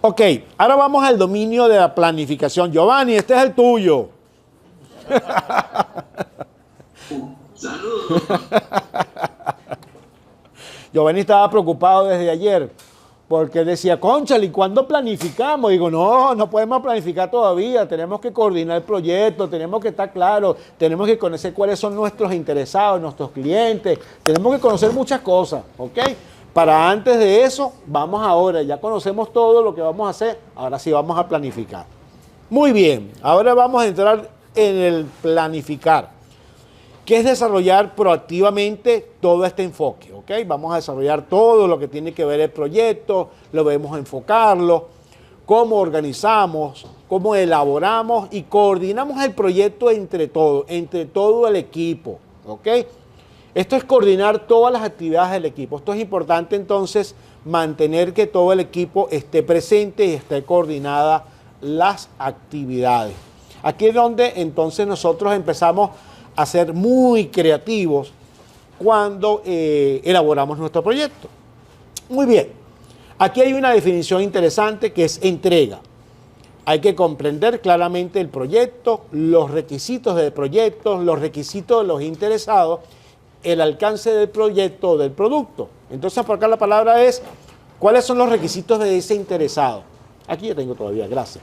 S3: Ok, ahora vamos al dominio de la planificación. Giovanni, este es el tuyo.
S7: Saludos.
S3: Giovanni estaba preocupado desde ayer porque decía, cónchale, ¿y cuándo planificamos? Digo, no podemos planificar todavía, tenemos que coordinar el proyecto, tenemos que estar claros, tenemos que conocer cuáles son nuestros interesados, nuestros clientes, tenemos que conocer muchas cosas, ¿ok? Para antes de eso, vamos ahora, ya conocemos todo lo que vamos a hacer, ahora sí vamos a planificar. Muy bien, ahora vamos a entrar en el planificar, que es desarrollar proactivamente todo este enfoque, ¿ok? Vamos a desarrollar todo lo que tiene que ver el proyecto, lo debemos enfocarlo, cómo organizamos, cómo elaboramos y coordinamos el proyecto entre todo el equipo, ¿ok? Esto es coordinar todas las actividades del equipo. Esto es importante entonces mantener que todo el equipo esté presente y esté coordinada las actividades. Aquí es donde entonces nosotros empezamos a ser muy creativos cuando elaboramos nuestro proyecto. Muy bien, aquí hay una definición interesante que es entrega. Hay que comprender claramente el proyecto, los requisitos del proyecto, los requisitos de los interesados, el alcance del proyecto o del producto. Entonces, por acá la palabra es, ¿cuáles son los requisitos de ese interesado? Aquí ya tengo todavía, gracias.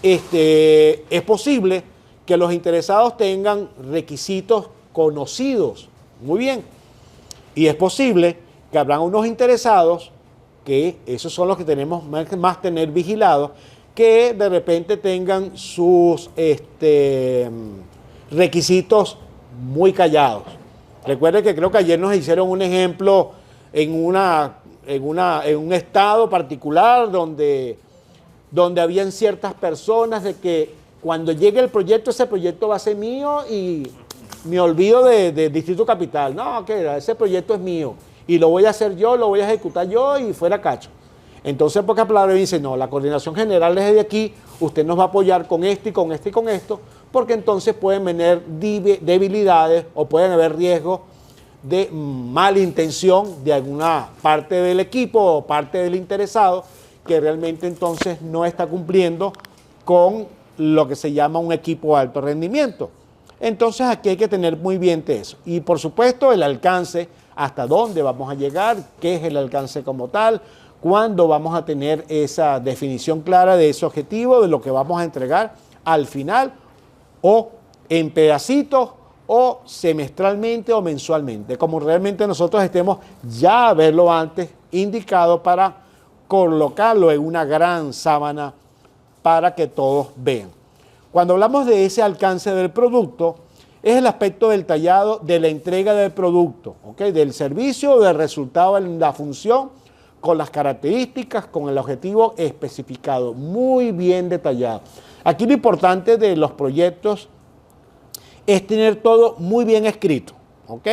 S3: Es posible que los interesados tengan requisitos conocidos, muy bien, y es posible que habrán unos interesados, que esos son los que tenemos más tener vigilados, que de repente tengan sus requisitos muy callados. Recuerden que creo que ayer nos hicieron un ejemplo en un estado particular donde habían ciertas personas de que cuando llegue el proyecto, ese proyecto va a ser mío y me olvido de Distrito Capital. No, que ese proyecto es mío y lo voy a hacer yo, lo voy a ejecutar yo y fuera cacho. Entonces, en pocas palabras, dice, no, la coordinación general es de aquí, usted nos va a apoyar con esto y con esto y con esto, porque entonces pueden venir debilidades o pueden haber riesgos de mala intención de alguna parte del equipo o parte del interesado que realmente entonces no está cumpliendo con lo que se llama un equipo de alto rendimiento. Entonces aquí hay que tener muy bien eso. Y por supuesto el alcance, hasta dónde vamos a llegar, qué es el alcance como tal, cuándo vamos a tener esa definición clara de ese objetivo, de lo que vamos a entregar al final, o en pedacitos, o semestralmente o mensualmente, como realmente nosotros estemos ya a verlo antes indicado para colocarlo en una gran sábana para que todos vean. Cuando hablamos de ese alcance del producto, es el aspecto detallado de la entrega del producto, ¿okay? Del servicio o del resultado en la función, con las características, con el objetivo especificado, muy bien detallado. Aquí lo importante de los proyectos es tener todo muy bien escrito, ¿ok?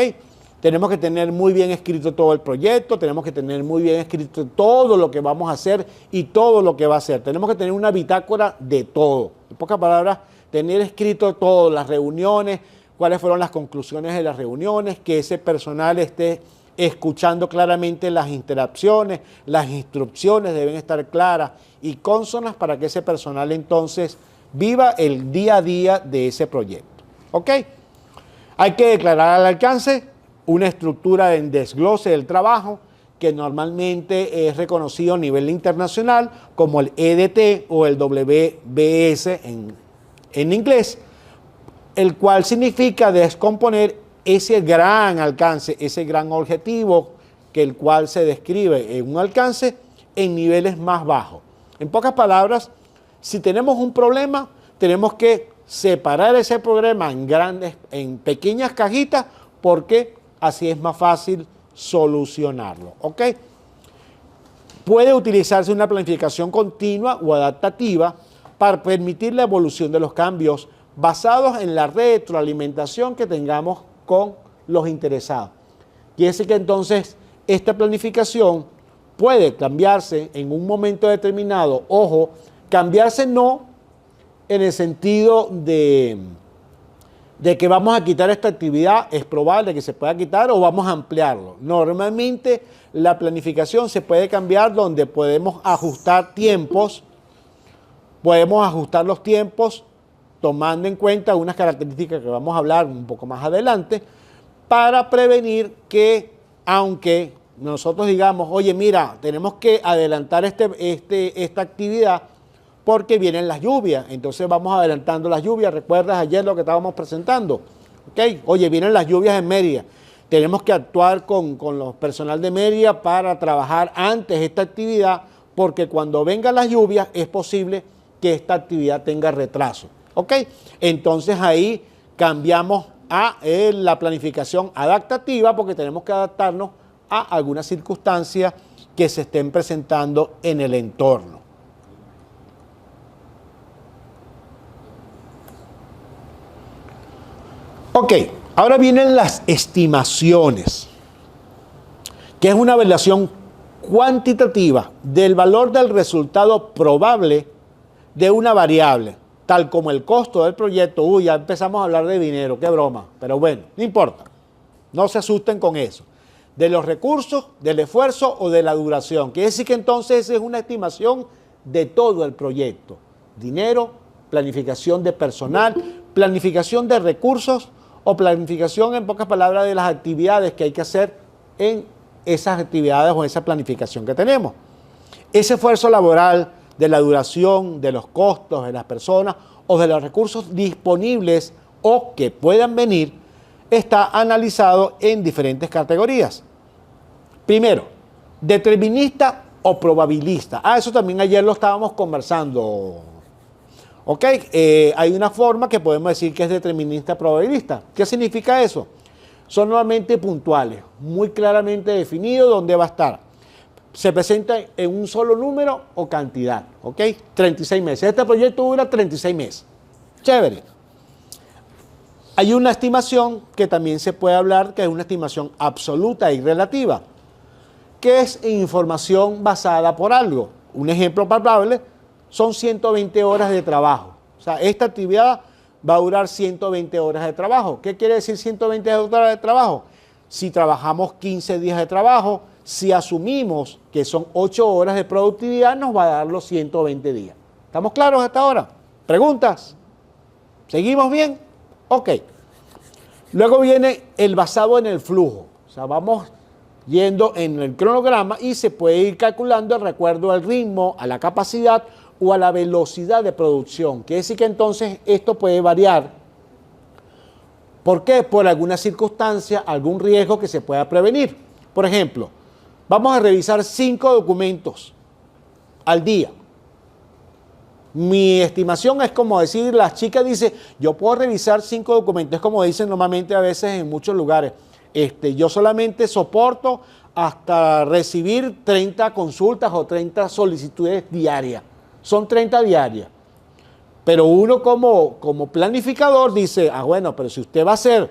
S3: Tenemos que tener muy bien escrito todo el proyecto, tenemos que tener muy bien escrito todo lo que vamos a hacer y todo lo que va a hacer. Tenemos que tener una bitácora de todo. En pocas palabras, tener escrito todo, las reuniones, cuáles fueron las conclusiones de las reuniones, que ese personal esté escuchando claramente las interacciones, las instrucciones deben estar claras y cónsonas para que ese personal entonces viva el día a día de ese proyecto. ¿Ok? Hay que declarar al alcance una estructura de desglose del trabajo que normalmente es reconocido a nivel internacional como el EDT o el WBS en inglés, el cual significa descomponer ese gran alcance, ese gran objetivo que el cual se describe en un alcance en niveles más bajos. En pocas palabras, si tenemos un problema, tenemos que separar ese problema en pequeñas cajitas porque así es más fácil solucionarlo, ¿ok? Puede utilizarse una planificación continua o adaptativa para permitir la evolución de los cambios basados en la retroalimentación que tengamos con los interesados. Quiere decir que entonces esta planificación puede cambiarse en un momento determinado. Ojo, cambiarse no en el sentido de que vamos a quitar esta actividad, es probable que se pueda quitar o vamos a ampliarlo. Normalmente la planificación se puede cambiar donde podemos ajustar tiempos, podemos ajustar los tiempos tomando en cuenta unas características que vamos a hablar un poco más adelante, para prevenir que, aunque nosotros digamos, oye, mira, tenemos que adelantar esta actividad porque vienen las lluvias, entonces vamos adelantando las lluvias. ¿Recuerdas ayer lo que estábamos presentando? ¿Okay? Oye, vienen las lluvias en Mérida, tenemos que actuar con los personal de Mérida para trabajar antes esta actividad, porque cuando vengan las lluvias es posible que esta actividad tenga retraso. ¿Ok? Entonces ahí cambiamos a la planificación adaptativa porque tenemos que adaptarnos a algunas circunstancias que se estén presentando en el entorno. Ok, ahora vienen las estimaciones, que es una evaluación cuantitativa del valor del resultado probable de una variable, tal como el costo del proyecto. Uy, ya empezamos a hablar de dinero, qué broma, pero bueno, no importa, no se asusten con eso. De los recursos, del esfuerzo o de la duración. Quiere decir que entonces es una estimación de todo el proyecto. Dinero, planificación de personal, planificación de recursos o planificación, en pocas palabras, de las actividades que hay que hacer en esas actividades o esa planificación que tenemos. Ese esfuerzo laboral, de la duración, de los costos de las personas o de los recursos disponibles o que puedan venir, está analizado en diferentes categorías. Primero, determinista o probabilista. Eso también ayer lo estábamos conversando. ¿Ok? Hay una forma que podemos decir que es determinista probabilista. ¿Qué significa eso? Son normalmente puntuales, muy claramente definidos dónde va a estar. Se presenta en un solo número o cantidad. ¿Ok? 36 meses. Este proyecto dura 36 meses. Chévere. Hay una estimación que también se puede hablar, que es una estimación absoluta y relativa, que es información basada por algo. Un ejemplo palpable son 120 horas de trabajo. O sea, esta actividad va a durar 120 horas de trabajo. ¿Qué quiere decir 120 horas de trabajo? Si trabajamos 15 días de trabajo, si asumimos que son 8 horas de productividad, nos va a dar los 120 días. ¿Estamos claros hasta ahora? ¿Preguntas? ¿Seguimos bien? Ok. Luego viene el basado en el flujo. O sea, vamos yendo en el cronograma y se puede ir calculando de acuerdo al ritmo, a la capacidad o a la velocidad de producción. Quiere decir que entonces esto puede variar. ¿Por qué? Por alguna circunstancia, algún riesgo que se pueda prevenir. Por ejemplo, vamos a revisar 5 documentos al día. Mi estimación es como decir, las chicas dicen, yo puedo revisar 5 documentos, es como dicen normalmente a veces en muchos lugares. Yo solamente soporto hasta recibir 30 consultas o 30 solicitudes diarias. Son 30 diarias. Pero uno como planificador dice, bueno, pero si usted va a hacer,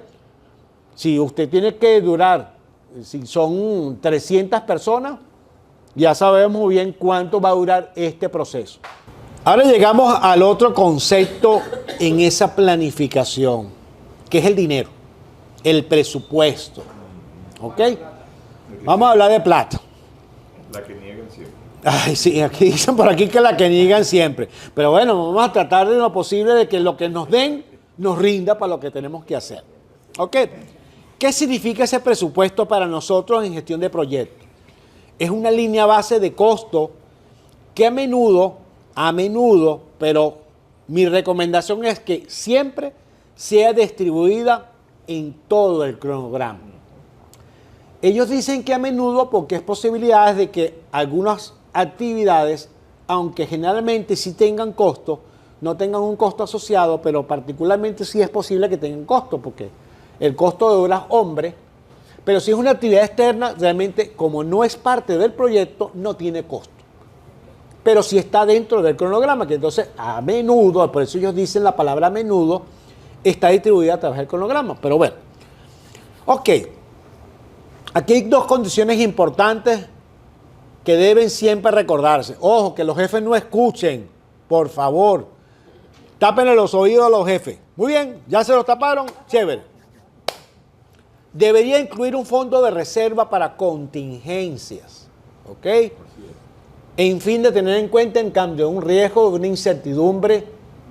S3: si usted tiene que durar, si son 300 personas, ya sabemos bien cuánto va a durar este proceso. Ahora llegamos al otro concepto en esa planificación, que es el dinero, el presupuesto. ¿Ok? Vamos a hablar de plata.
S1: La que niegan siempre.
S3: Ay, sí, aquí dicen por aquí que la que niegan siempre. Pero bueno, vamos a tratar de lo posible de que lo que nos den nos rinda para lo que tenemos que hacer. ¿Ok? ¿Qué significa ese presupuesto para nosotros en gestión de proyectos? Es una línea base de costo que a menudo, pero mi recomendación es que siempre sea distribuida en todo el cronograma. Ellos dicen que a menudo porque es posibilidades de que algunas actividades, aunque generalmente sí tengan costo, no tengan un costo asociado, pero particularmente sí es posible que tengan costo, porque el costo de horas hombre, pero si es una actividad externa, realmente como no es parte del proyecto, no tiene costo. Pero si está dentro del cronograma, que entonces a menudo, por eso ellos dicen la palabra a menudo, está distribuida a través del cronograma. Pero bueno, ok. Aquí hay 2 condiciones importantes que deben siempre recordarse. Ojo, que los jefes no escuchen, por favor. Tápenle los oídos a los jefes. Muy bien, ¿ya se los taparon? Chévere. Debería incluir un fondo de reserva para contingencias. ¿Ok? En fin de tener en cuenta, en cambio, un riesgo de una incertidumbre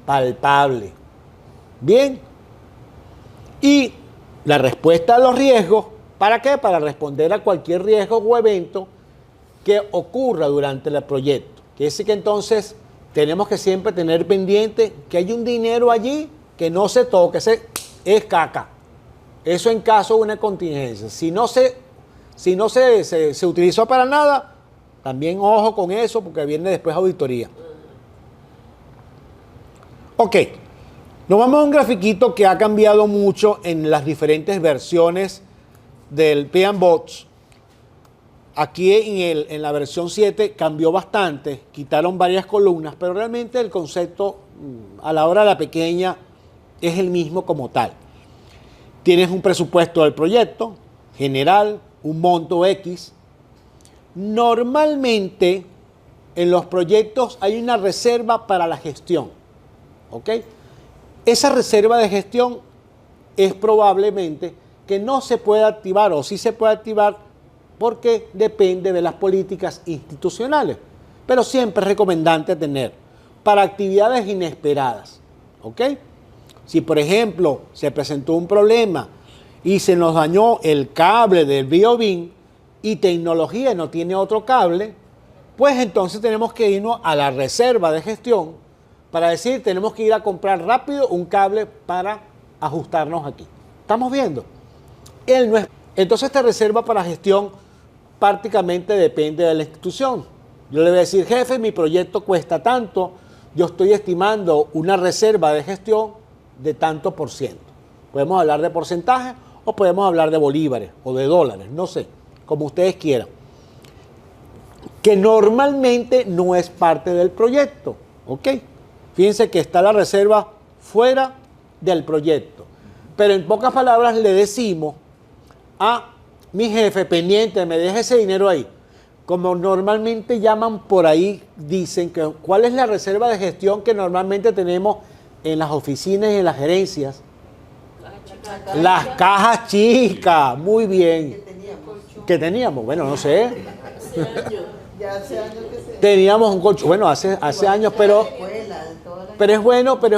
S3: palpable. Bien. Y la respuesta a los riesgos, ¿para qué? Para responder a cualquier riesgo o evento que ocurra durante el proyecto. Quiere decir que entonces tenemos que siempre tener pendiente que hay un dinero allí que no se toque, es caca. Eso en caso de una contingencia. Si no se utilizó para nada, también ojo con eso porque viene después auditoría. Ok, nos vamos a un grafiquito que ha cambiado mucho en las diferentes versiones del PMBOK. Aquí en la versión 7 cambió bastante, quitaron varias columnas, pero realmente el concepto a la hora de la pequeña es el mismo como tal. Tienes un presupuesto del proyecto general, un monto X. Normalmente en los proyectos hay una reserva para la gestión. ¿Ok? Esa reserva de gestión es probablemente que no se pueda activar o sí se puede activar porque depende de las políticas institucionales. Pero siempre es recomendante tener para actividades inesperadas. ¿Ok? Si, por ejemplo, se presentó un problema y se nos dañó el cable del BioBin y tecnología no tiene otro cable, pues entonces tenemos que irnos a la reserva de gestión para decir, tenemos que ir a comprar rápido un cable para ajustarnos aquí. ¿Estamos viendo? Entonces esta reserva para gestión prácticamente depende de la institución. Yo le voy a decir, jefe, mi proyecto cuesta tanto, yo estoy estimando una reserva de gestión de tanto por ciento. Podemos hablar de porcentaje o podemos hablar de bolívares o de dólares, no sé, como ustedes quieran. Que normalmente no es parte del proyecto, ¿ok? Fíjense que está la reserva fuera del proyecto. Pero en pocas palabras le decimos a mi jefe pendiente, me deje ese dinero ahí. Como normalmente llaman por ahí, dicen que cuál es la reserva de gestión que normalmente tenemos en las oficinas y en las gerencias. Las cajas chicas, muy bien. ¿Qué teníamos? Bueno, no sé.
S5: Ya hace años que se...
S3: Teníamos un colchón, bueno, hace años, pero es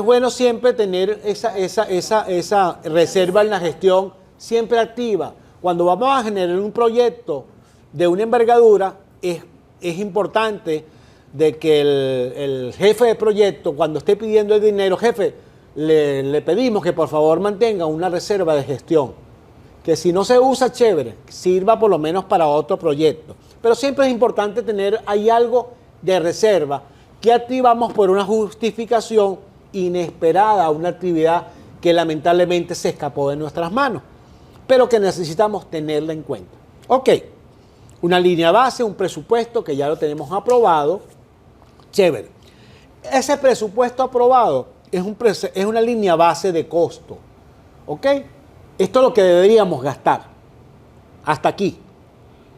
S3: bueno siempre tener esa reserva en la gestión siempre activa. Cuando vamos a generar un proyecto de una envergadura, es importante de que el jefe de proyecto, cuando esté pidiendo el dinero, jefe, le pedimos que por favor mantenga una reserva de gestión. Que si no se usa, chévere, sirva por lo menos para otro proyecto. Pero siempre es importante tener ahí algo de reserva que activamos por una justificación inesperada a una actividad que lamentablemente se escapó de nuestras manos, pero que necesitamos tenerla en cuenta. Ok, una línea base, un presupuesto que ya lo tenemos aprobado, chévere. Ese presupuesto aprobado es una línea base de costo, ¿ok? Esto es lo que deberíamos gastar, hasta aquí.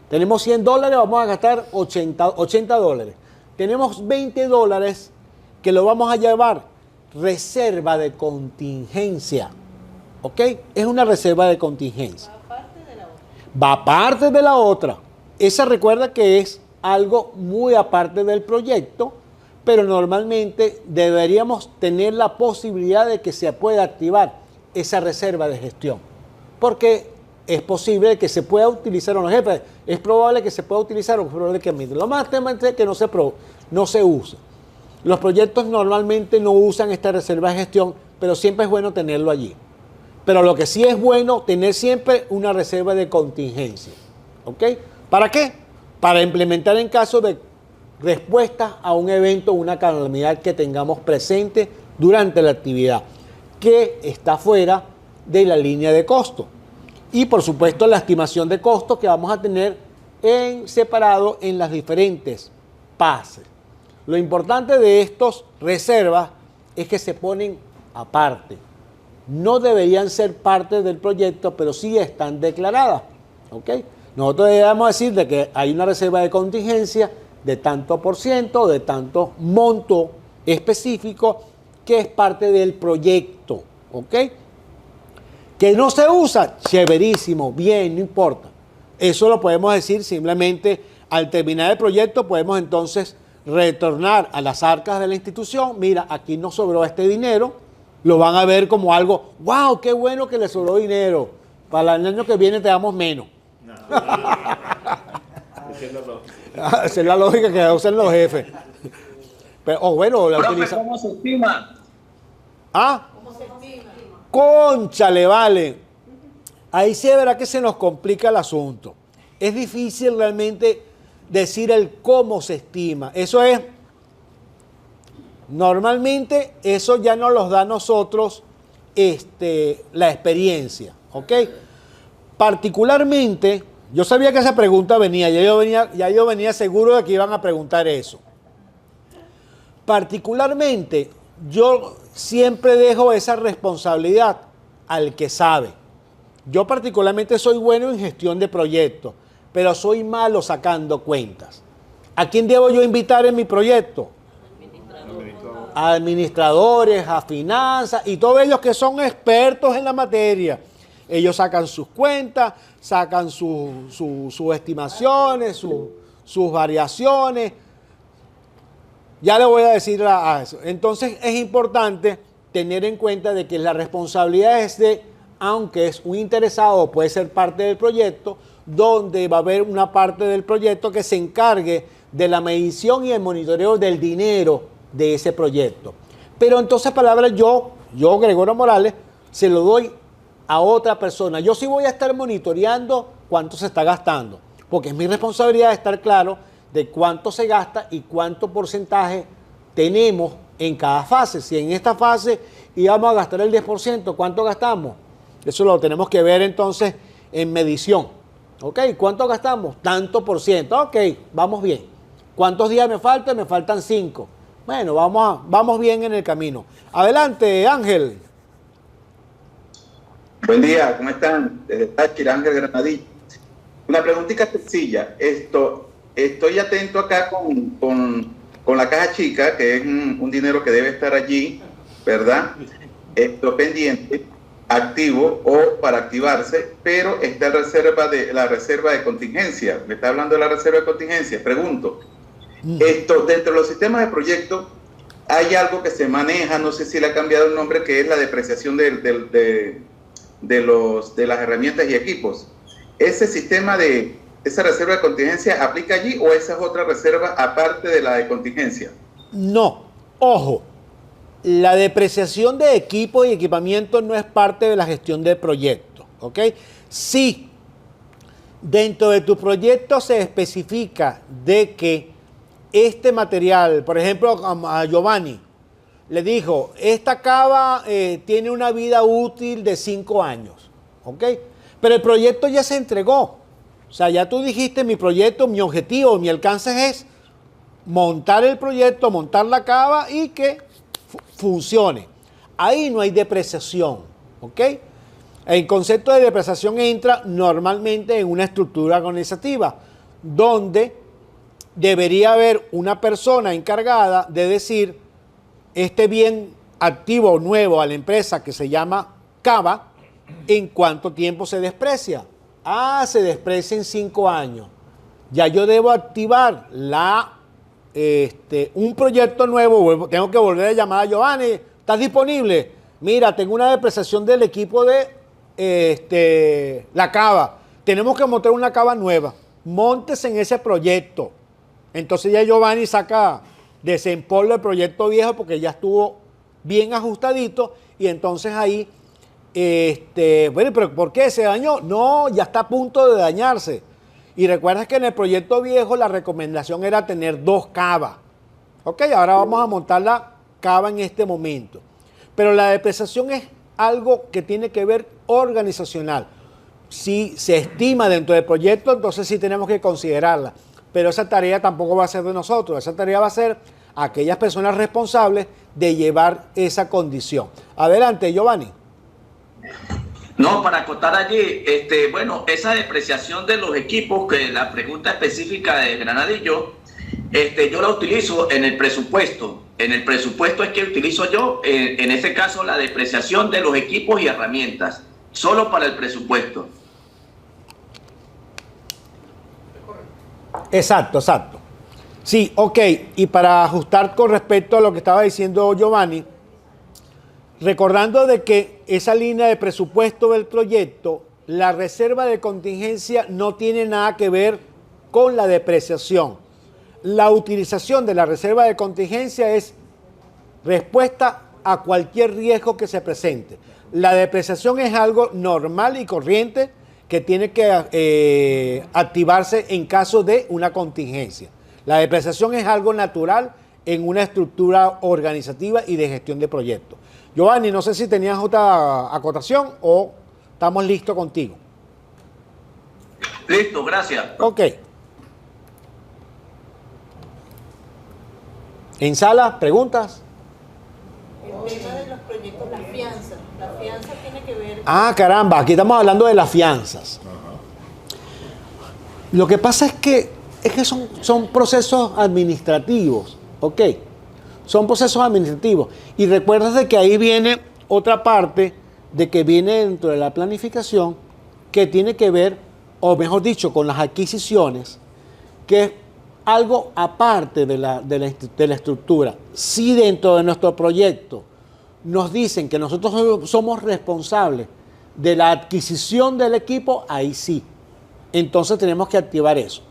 S3: Tenemos $100, vamos a gastar 80 dólares. Tenemos $20 que lo vamos a llevar reserva de contingencia. ¿Ok? Es una reserva de contingencia. Va aparte de la otra. Esa recuerda que es algo muy aparte del proyecto, pero normalmente deberíamos tener la posibilidad de que se pueda activar esa reserva de gestión. Porque es posible que se pueda utilizar o no, jefe, es probable que se pueda utilizar o es probable que lo más temente es que no se usa. Los proyectos normalmente no usan esta reserva de gestión, pero siempre es bueno tenerlo allí. Pero lo que sí es bueno, tener siempre una reserva de contingencia. ¿Ok? ¿Para qué? Para implementar en caso de respuesta a un evento o una calamidad que tengamos presente durante la actividad, que está fuera de la línea de costo. Y por supuesto la estimación de costos que vamos a tener separado en las diferentes fases. Lo importante de estas reservas es que se ponen aparte. No deberían ser parte del proyecto, pero sí están declaradas. ¿Ok? Nosotros debemos decir de que hay una reserva de contingencia de tanto por ciento, de tanto monto específico, que es parte del proyecto. ¿Ok? Que no se usa, chéverísimo, bien, no importa. Eso lo podemos decir simplemente al terminar el proyecto, podemos entonces retornar a las arcas de la institución. Mira, aquí nos sobró este dinero. Lo van a ver como algo, wow, qué bueno que le sobró dinero. Para el año que viene te damos menos. No. Esa es la lógica que usan los jefes. Pero, bueno, la utiliza.
S7: ¿Cómo se estima?
S3: ¿Ah? Cónchale, vale. Ahí sí verá que se nos complica el asunto. Es difícil realmente decir el cómo se estima. Eso es, normalmente eso ya nos los da a nosotros la experiencia, ¿ok? Particularmente, yo sabía que esa pregunta venía, ya yo venía seguro de que iban a preguntar eso. Particularmente, yo siempre dejo esa responsabilidad al que sabe. Yo particularmente soy bueno en gestión de proyectos, pero soy malo sacando cuentas. ¿A quién debo yo invitar en mi proyecto? A administradores, a finanzas y todos ellos que son expertos en la materia. Ellos sacan sus cuentas, sacan sus estimaciones, sus variaciones. Ya le voy a decir a eso. Entonces es importante tener en cuenta de que la responsabilidad es de, aunque es un interesado, puede ser parte del proyecto, donde va a haber una parte del proyecto que se encargue de la medición y el monitoreo del dinero de ese proyecto. Pero entonces, palabras, yo, Gregorio Morales, se lo doy a otra persona. Yo sí voy a estar monitoreando cuánto se está gastando, porque es mi responsabilidad estar claro de cuánto se gasta y cuánto porcentaje tenemos en cada fase. Si en esta fase íbamos a gastar el 10%, ¿cuánto gastamos? Eso lo tenemos que ver entonces en medición. ¿Ok? ¿Cuánto gastamos? Tanto por ciento. Ok, vamos bien. ¿Cuántos días me faltan? Me faltan 5. Bueno, vamos bien en el camino. Adelante, Ángel.
S7: Buen día, ¿cómo están? Desde Táchira, Ángel Granadillo. Una preguntita sencilla. Estoy atento acá con la caja chica, que es un dinero que debe estar allí, ¿verdad? Esto pendiente, activo o para activarse, pero está la reserva de contingencia. Me está hablando de la reserva de contingencia. Pregunto, dentro de los sistemas de proyecto, hay algo que se maneja, no sé si le ha cambiado el nombre, que es la depreciación de las herramientas y equipos. ¿Ese sistema esa reserva de contingencia aplica allí o esa es otra reserva aparte de la de contingencia?
S3: No, ojo, la depreciación de equipo y equipamiento no es parte de la gestión del proyecto, ¿ok? Sí, dentro de tu proyecto se especifica de que este material, por ejemplo, a Giovanni, le dijo, esta cava tiene una vida útil de 5 años, ¿ok? Pero el proyecto ya se entregó. O sea, ya tú dijiste, mi proyecto, mi objetivo, mi alcance es montar el proyecto, montar la cava y que funcione. Ahí no hay depreciación, ¿ok? El concepto de depreciación entra normalmente en una estructura organizativa, donde debería haber una persona encargada de decir, este bien activo o nuevo a la empresa que se llama cava, ¿en cuánto tiempo se desprecia? Ah, se desprecia en 5 años. Ya yo debo activar un proyecto nuevo, tengo que volver a llamar a Giovanni, ¿estás disponible? Mira, tengo una depreciación del equipo de la cava. Tenemos que montar una cava nueva. Móntese en ese proyecto. Entonces ya Giovanni desempolva el proyecto viejo porque ya estuvo bien ajustadito y entonces ahí, bueno, pero ¿por qué se dañó? No, ya está a punto de dañarse. Y recuerdas que en el proyecto viejo la recomendación era tener 2 cavas. Ok, ahora vamos a montar la cava en este momento. Pero la depreciación es algo que tiene que ver organizacional. Si se estima dentro del proyecto, entonces sí tenemos que considerarla. Pero esa tarea tampoco va a ser de nosotros. Esa tarea va a ser aquellas personas responsables de llevar esa condición. Adelante, Giovanni.
S7: No, para acotar allí, bueno, esa depreciación de los equipos, que la pregunta específica de Granadillo, yo la utilizo en el presupuesto. En el presupuesto es que utilizo yo, en este caso, la depreciación de los equipos y herramientas, solo para el presupuesto.
S3: Exacto. Sí, ok. Y para ajustar con respecto a lo que estaba diciendo Giovanni, recordando de que esa línea de presupuesto del proyecto, la reserva de contingencia no tiene nada que ver con la depreciación. La utilización de la reserva de contingencia es respuesta a cualquier riesgo que se presente. La depreciación es algo normal y corriente que tiene que activarse en caso de una contingencia. La depreciación es algo natural en una estructura organizativa y de gestión de proyectos. Giovanni, no sé si tenías otra acotación o estamos listos contigo.
S7: Listo, gracias.
S3: Ok. En sala, preguntas.
S5: El tema de los proyectos, la fianza. La fianza tiene que ver...
S3: Ah, caramba, aquí estamos hablando de las fianzas. Lo que pasa es que son procesos administrativos, ¿ok? Son procesos administrativos. Y recuerdas de que ahí viene otra parte de que viene dentro de la planificación que tiene que ver, o mejor dicho, con las adquisiciones, que es algo aparte de la estructura. Si dentro de nuestro proyecto nos dicen que nosotros somos responsables de la adquisición del equipo, ahí sí. Entonces tenemos que activar eso.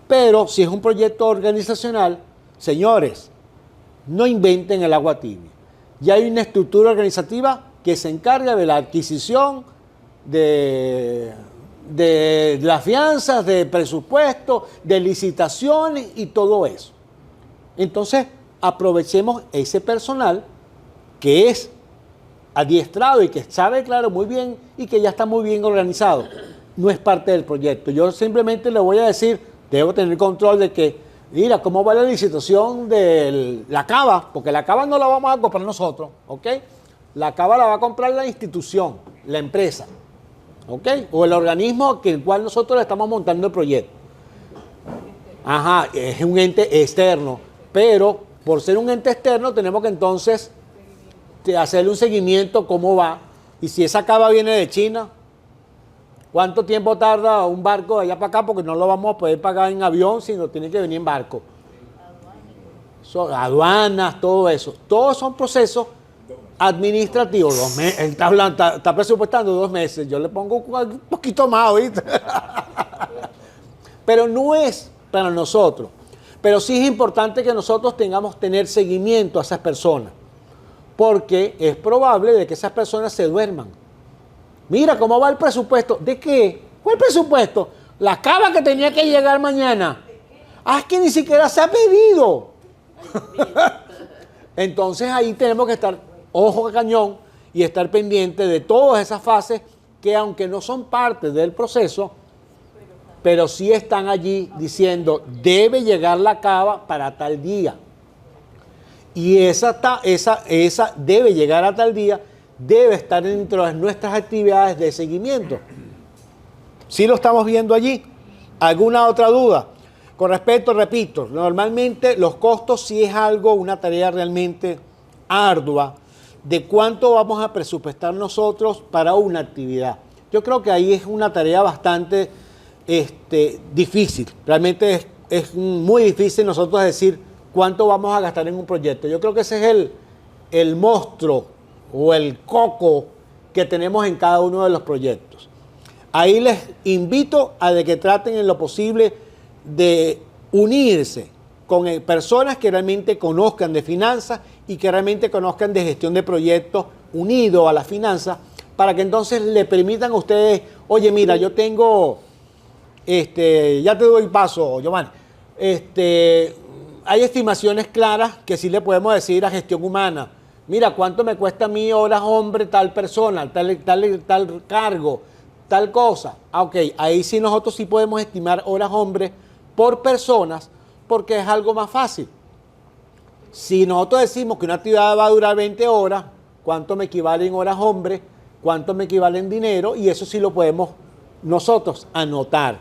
S3: Pero si es un proyecto organizacional, señores, no inventen el agua tibia. Ya hay una estructura organizativa que se encarga de la adquisición de las fianzas, de presupuesto, de licitaciones y todo eso. Entonces, aprovechemos ese personal que es adiestrado y que sabe, claro, muy bien y que ya está muy bien organizado. No es parte del proyecto. Yo simplemente le voy a decir, debo tener control de que, mira, cómo va la licitación de la cava, porque la cava no la vamos a comprar nosotros, ¿ok? La cava la va a comprar la institución, la empresa, ¿ok? O el organismo que el cual nosotros le estamos montando el proyecto. Ajá, es un ente externo, pero por ser un ente externo tenemos que entonces hacerle un seguimiento cómo va. Y si esa cava viene de China, ¿cuánto tiempo tarda un barco de allá para acá? Porque no lo vamos a poder pagar en avión, sino tiene que venir en barco. Aduanas, todo eso. Todos son procesos administrativos. 2 meses. Está presupuestando 2 meses. Yo le pongo un poquito más, ¿oíste? Pero no es para nosotros. Pero sí es importante que nosotros tener seguimiento a esas personas. Porque es probable de que esas personas se duerman. Mira cómo va el presupuesto. ¿De qué? ¿Cuál presupuesto? La cava que tenía que llegar mañana. Ah, es que ni siquiera se ha pedido. Entonces ahí tenemos que estar ojo de cañón y estar pendiente de todas esas fases que aunque no son parte del proceso, pero sí están allí diciendo, debe llegar la cava para tal día. Y esa debe llegar a tal día, debe estar dentro de nuestras actividades de seguimiento. ¿Sí lo estamos viendo allí? ¿Alguna otra duda? Con respecto, repito, normalmente los costos sí es algo, una tarea realmente ardua de cuánto vamos a presupuestar nosotros para una actividad. Yo creo que ahí es una tarea bastante difícil. Realmente es muy difícil nosotros decir cuánto vamos a gastar en un proyecto. Yo creo que ese es el monstruo o el coco que tenemos en cada uno de los proyectos. Ahí les invito a de que traten en lo posible de unirse con personas que realmente conozcan de finanzas y que realmente conozcan de gestión de proyectos unidos a las finanzas, para que entonces le permitan a ustedes, oye, mira, yo tengo, ya te doy paso, Giovanni, hay estimaciones claras que sí le podemos decir a gestión humana. Mira, ¿cuánto me cuesta a mí horas hombre tal persona, tal cargo, tal cosa? Ah, ok, ahí sí nosotros sí podemos estimar horas hombre por personas porque es algo más fácil. Si nosotros decimos que una actividad va a durar 20 horas, ¿cuánto me equivalen horas hombre? ¿Cuánto me equivalen dinero? Y eso sí lo podemos nosotros anotar.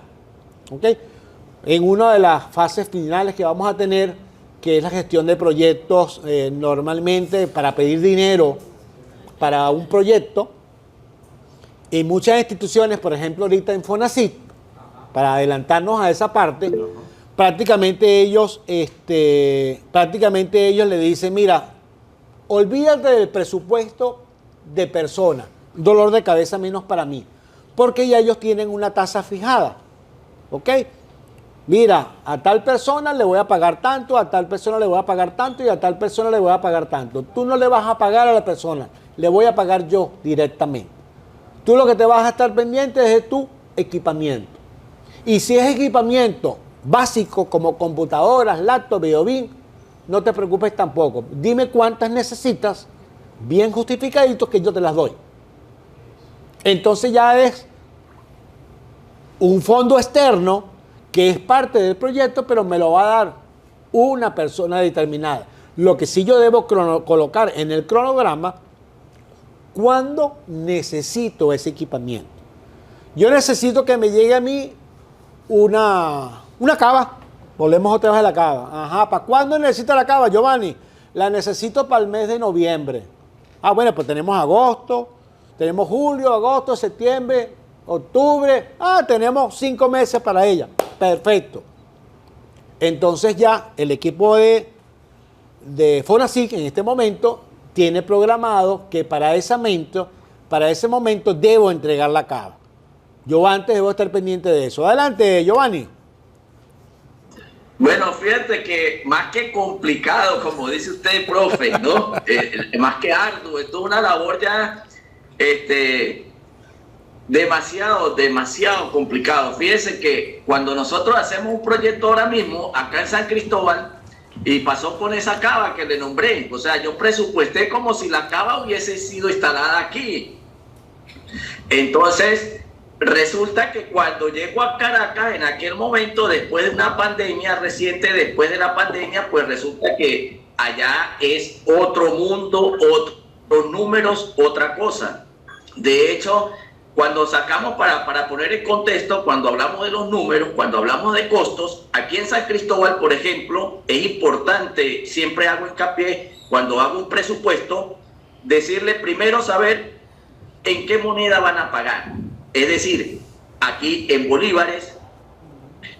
S3: ¿Ok? En una de las fases finales que vamos a tener, que es la gestión de proyectos, normalmente para pedir dinero para un proyecto, en muchas instituciones, por ejemplo ahorita en Fonacit, para adelantarnos a esa parte, prácticamente ellos le dicen, mira, olvídate del presupuesto de persona, dolor de cabeza menos para mí, porque ya ellos tienen una tasa fijada, ¿ok? Mira, a tal persona le voy a pagar tanto, a tal persona le voy a pagar tanto y a tal persona le voy a pagar tanto. Tú no le vas a pagar a la persona, le voy a pagar yo directamente. Tú lo que te vas a estar pendiente es de tu equipamiento. Y si es equipamiento básico como computadoras, laptop, videobin, no te preocupes tampoco. Dime cuántas necesitas, bien justificaditos, que yo te las doy. Entonces ya es un fondo externo que es parte del proyecto, pero me lo va a dar una persona determinada. Lo que sí yo debo colocar en el cronograma, cuando necesito ese equipamiento. Yo necesito que me llegue a mí una cava. Volvemos otra vez a la cava. Ajá, ¿para cuándo necesita la cava, Giovanni? La necesito para el mes de noviembre. Ah, bueno, pues tenemos agosto, tenemos julio, agosto, septiembre, octubre. Ah, tenemos 5 meses para ella. Perfecto. Entonces ya el equipo de Fonacit en este momento tiene programado que para ese momento debo entregar la cava. Yo antes debo estar pendiente de eso. Adelante, Giovanni.
S6: Bueno, fíjate que más que complicado, como dice usted, profe, ¿no? Más que arduo, esto es una labor ya demasiado complicado. Fíjense que cuando nosotros hacemos un proyecto ahora mismo, acá en San Cristóbal, Y pasó con esa cava que le nombré. O sea, yo presupuesté como si la cava hubiese sido instalada aquí. Entonces, resulta que cuando llego a Caracas, en aquel momento, después de una pandemia reciente, después de la pandemia, pues resulta que allá es otro mundo, otros números, otra cosa. De hecho, cuando sacamos, para poner en contexto, cuando hablamos de los números, cuando hablamos de costos, aquí en San Cristóbal, por ejemplo, es importante, siempre hago hincapié, cuando hago un presupuesto, decirle primero saber en qué moneda van a pagar. Es decir, aquí en bolívares,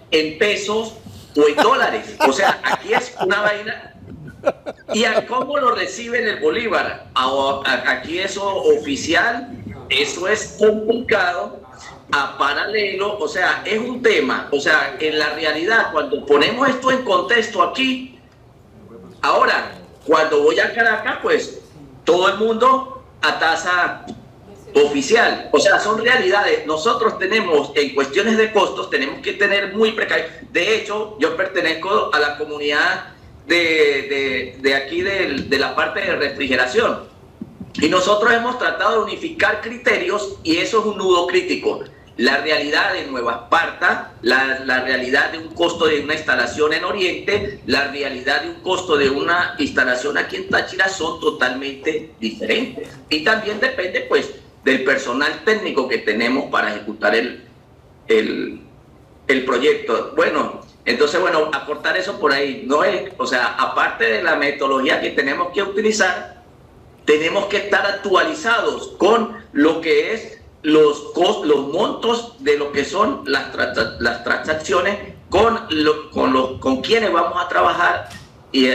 S6: en pesos o en dólares. O sea, aquí es una vaina. ¿Y a cómo lo reciben el bolívar? Aquí eso oficial, eso es complicado. A paralelo, o sea, es un tema. O sea, en la realidad, cuando ponemos esto en contexto aquí, ahora, cuando voy a Caracas, pues todo el mundo a tasa oficial. O sea, son realidades. Nosotros tenemos, en cuestiones de costos, tenemos que tener muy precavidos. De hecho, yo pertenezco a la comunidad de aquí, de la parte de refrigeración. Y nosotros hemos tratado de unificar criterios y eso es un nudo crítico. La realidad de Nueva Esparta, la realidad de un costo de una instalación en Oriente, la realidad de un costo de una instalación aquí en Táchira son totalmente diferentes. Y también depende, pues, del personal técnico que tenemos para ejecutar el proyecto. Bueno, entonces, bueno, aportar eso por ahí. No es, o sea, aparte de la metodología que tenemos que utilizar, tenemos que estar actualizados con lo que es los montos de lo que son las transacciones con quienes vamos a trabajar y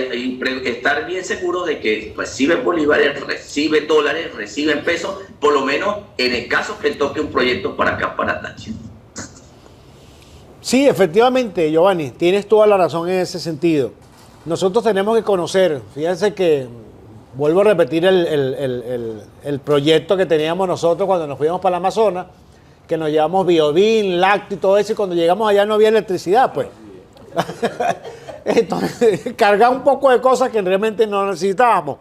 S6: estar bien seguros de que reciben bolívares, reciben dólares, reciben pesos, por lo menos en el caso que toque un proyecto para acá, para Táchira.
S3: Sí, efectivamente, Giovanni, tienes toda la razón en ese sentido. Nosotros tenemos que conocer, fíjense que vuelvo a repetir el proyecto que teníamos nosotros cuando nos fuimos para el Amazonas, que nos llevamos biodín, lácteo y todo eso, y cuando llegamos allá no había electricidad, pues. Entonces, cargar un poco de cosas que realmente no necesitábamos.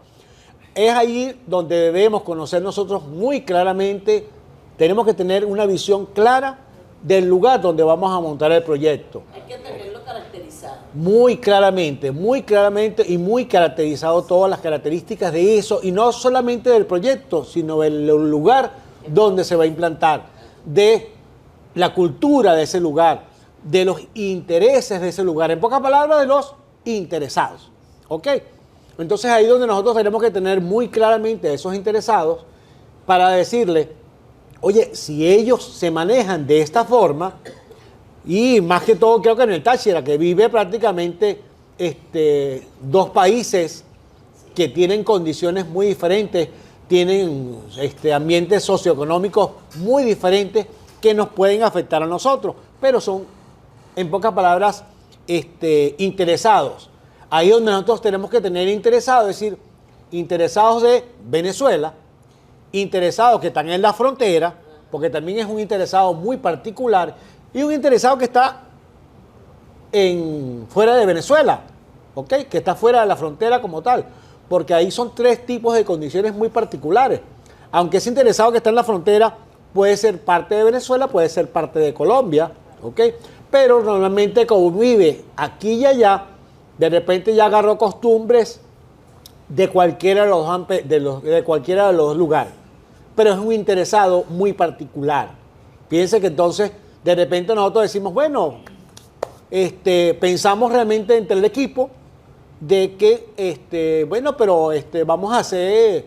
S3: Es ahí donde debemos conocer nosotros muy claramente, tenemos que tener una visión clara del lugar donde vamos a montar el proyecto.
S5: Hay que tenerlo caracterizado.
S3: Muy claramente y muy caracterizado todas las características de eso, y no solamente del proyecto, sino del lugar donde se va a implantar, de la cultura de ese lugar, de los intereses de ese lugar, en pocas palabras, de los interesados. ¿Ok? Entonces ahí donde nosotros tenemos que tener muy claramente a esos interesados para decirle, oye, si ellos se manejan de esta forma, y más que todo creo que en el Táchira, que vive prácticamente dos países que tienen condiciones muy diferentes, tienen ambientes socioeconómicos muy diferentes que nos pueden afectar a nosotros, pero son, en pocas palabras, interesados. Ahí donde nosotros tenemos que tener interesados, es decir, interesados de Venezuela, interesados que están en la frontera, porque también es un interesado muy particular, y un interesado que está fuera de Venezuela, ¿ok? Que está fuera de la frontera como tal, porque ahí son tres tipos de condiciones muy particulares. Aunque ese interesado que está en la frontera puede ser parte de Venezuela, puede ser parte de Colombia, ¿ok? Pero normalmente como vive aquí y allá, de repente ya agarró costumbres de cualquiera de cualquiera de los lugares. Pero es un interesado muy particular. Piense que entonces, de repente nosotros decimos, bueno, pensamos realmente entre el equipo de que, bueno, pero vamos a hacer,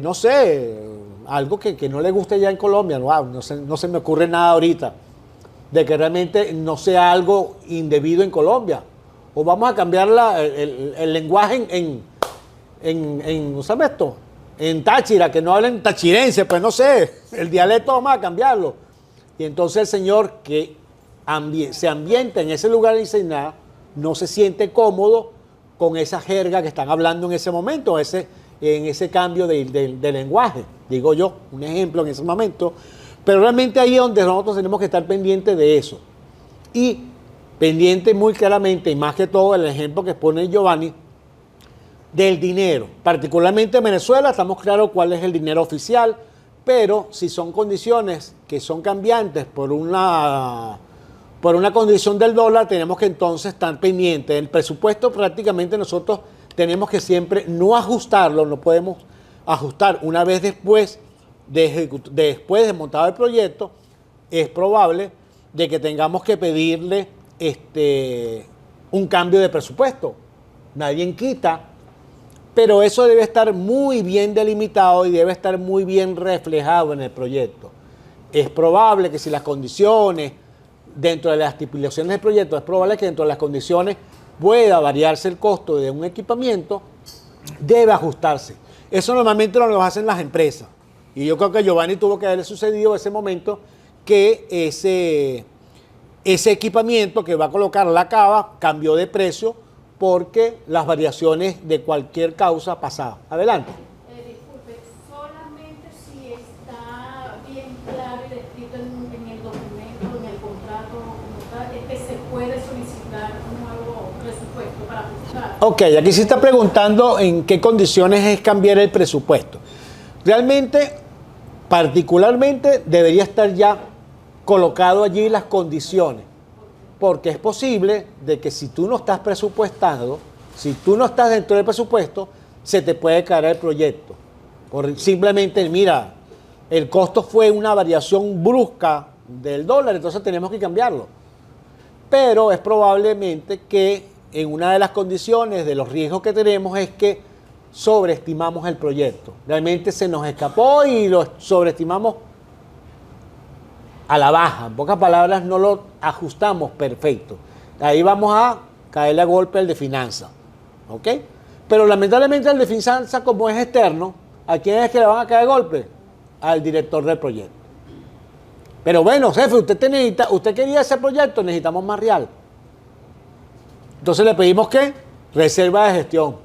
S3: no sé, algo que no le guste ya en Colombia. No se me ocurre nada ahorita, de que realmente no sea algo indebido en Colombia. O vamos a cambiar el lenguaje ¿no sabes esto? En Táchira, que no hablen tachirense, pues no sé, el dialecto vamos a cambiarlo. Y entonces el señor que se ambienta en ese lugar y dice nada, no se siente cómodo con esa jerga que están hablando en ese momento, en ese cambio de lenguaje, digo yo, un ejemplo en ese momento. Pero realmente ahí es donde nosotros tenemos que estar pendientes de eso. Y pendiente muy claramente, y más que todo el ejemplo que pone Giovanni, del dinero. Particularmente en Venezuela estamos claros cuál es el dinero oficial, pero si son condiciones que son cambiantes por una condición del dólar, tenemos que entonces estar pendientes. El presupuesto prácticamente nosotros tenemos que siempre no ajustarlo, no podemos ajustar una vez después de montado el proyecto. Es probable de que tengamos que pedirle un cambio de presupuesto. Nadie quita, pero eso debe estar muy bien delimitado y debe estar muy bien reflejado en el proyecto. Es probable que si las condiciones, dentro de las estipulaciones del proyecto, es probable que dentro de las condiciones pueda variarse el costo de un equipamiento, debe ajustarse. Eso normalmente lo hacen las empresas. Y yo creo que a Giovanni tuvo que haberle sucedido ese momento que ese equipamiento que va a colocar la cava cambió de precio porque las variaciones de cualquier causa pasaban. Adelante.
S8: Disculpe, solamente si está bien claro y descrito en el documento, en el contrato como tal, es que se puede solicitar un nuevo presupuesto para ajustar.
S3: Ok, aquí se está preguntando en qué condiciones es cambiar el presupuesto. Realmente, particularmente, debería estar ya colocado allí las condiciones, porque es posible de que si tú no estás presupuestado, si tú no estás dentro del presupuesto, se te puede caer el proyecto. Simplemente, mira, el costo fue una variación brusca del dólar, entonces tenemos que cambiarlo. Pero es probablemente que en una de las condiciones de los riesgos que tenemos es que sobreestimamos el proyecto. Realmente se nos escapó y lo sobreestimamos a la baja. En pocas palabras, no lo ajustamos perfecto. Ahí vamos a caerle a golpe al de finanzas. ¿Ok? Pero lamentablemente el de finanzas, como es externo, ¿a quién es que le van a caer golpe? Al director del proyecto. Pero bueno, jefe, usted quería ese proyecto, necesitamos más real. Entonces le pedimos ¿qué? Reserva de gestión.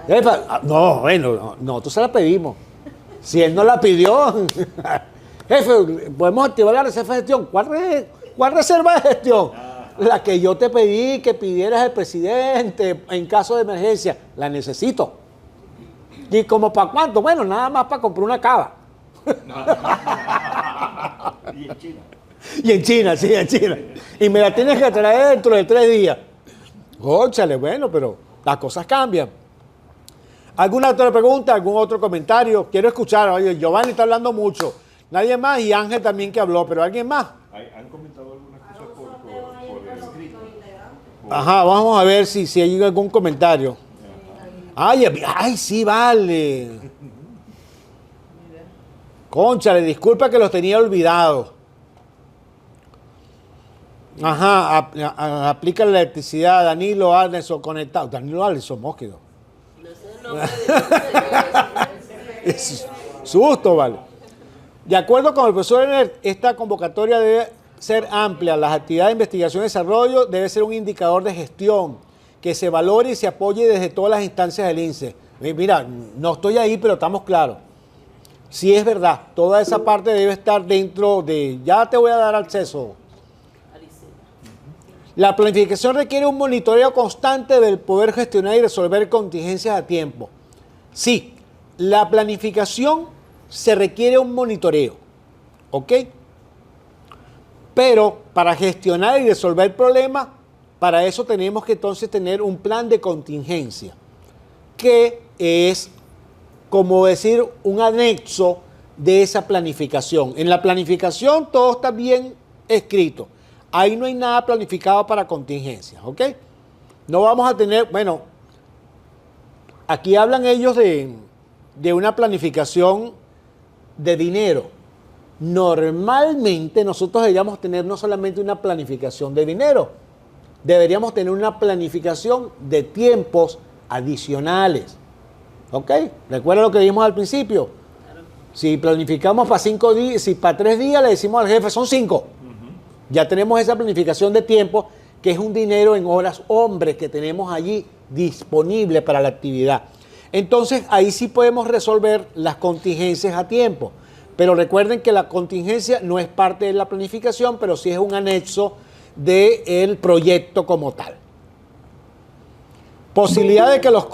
S3: Jefe, no, bueno, nosotros se la pedimos. Si él no la pidió, jefe, podemos activar la reserva de gestión. ¿Cuál reserva de gestión? La que yo te pedí que pidieras al presidente en caso de emergencia. La necesito. ¿Y como para cuánto? Bueno, nada más para comprar una cava.
S1: Y en China.
S3: Y en China, sí, en China. Y me la tienes que traer dentro de 3 días. Cónchale, bueno, pero las cosas cambian. ¿Alguna otra pregunta? ¿Algún otro comentario? Quiero escuchar. Oye, Giovanni está hablando mucho. Nadie más y Ángel también que habló, pero ¿alguien más?
S1: ¿Han comentado algunas cosas por escrito?
S3: Ajá, vamos a ver si hay algún comentario. Ay, sí, vale. Cónchale, disculpa que los tenía olvidados. Ajá, aplica la electricidad, Danilo Anderson conectado. Danilo Anderson, mosquito. Es susto, vale. De acuerdo con el profesor Ener, esta convocatoria debe ser amplia. Las actividades de investigación y desarrollo debe ser un indicador de gestión que se valore y se apoye desde todas las instancias del INSE. Mira, no estoy ahí, pero estamos claros. Sí es verdad, toda esa parte debe estar dentro de... Ya te voy a dar acceso. La planificación requiere un monitoreo constante del poder gestionar y resolver contingencias a tiempo. Sí, la planificación se requiere un monitoreo, ¿ok? Pero para gestionar y resolver problemas, para eso tenemos que entonces tener un plan de contingencia, que es, como decir, un anexo de esa planificación. En la planificación todo está bien escrito. Ahí no hay nada planificado para contingencias, ¿ok? No vamos a tener, bueno, aquí hablan ellos de una planificación de dinero. Normalmente nosotros deberíamos tener no solamente una planificación de dinero, deberíamos tener una planificación de tiempos adicionales, ¿ok? ¿Recuerda lo que dijimos al principio? Si planificamos para 5 días, si para 3 días le decimos al jefe, son 5. Ya tenemos esa planificación de tiempo, que es un dinero en horas hombres que tenemos allí disponible para la actividad. Entonces, ahí sí podemos resolver las contingencias a tiempo. Pero recuerden que la contingencia no es parte de la planificación, pero sí es un anexo del proyecto como tal. Posibilidad de que los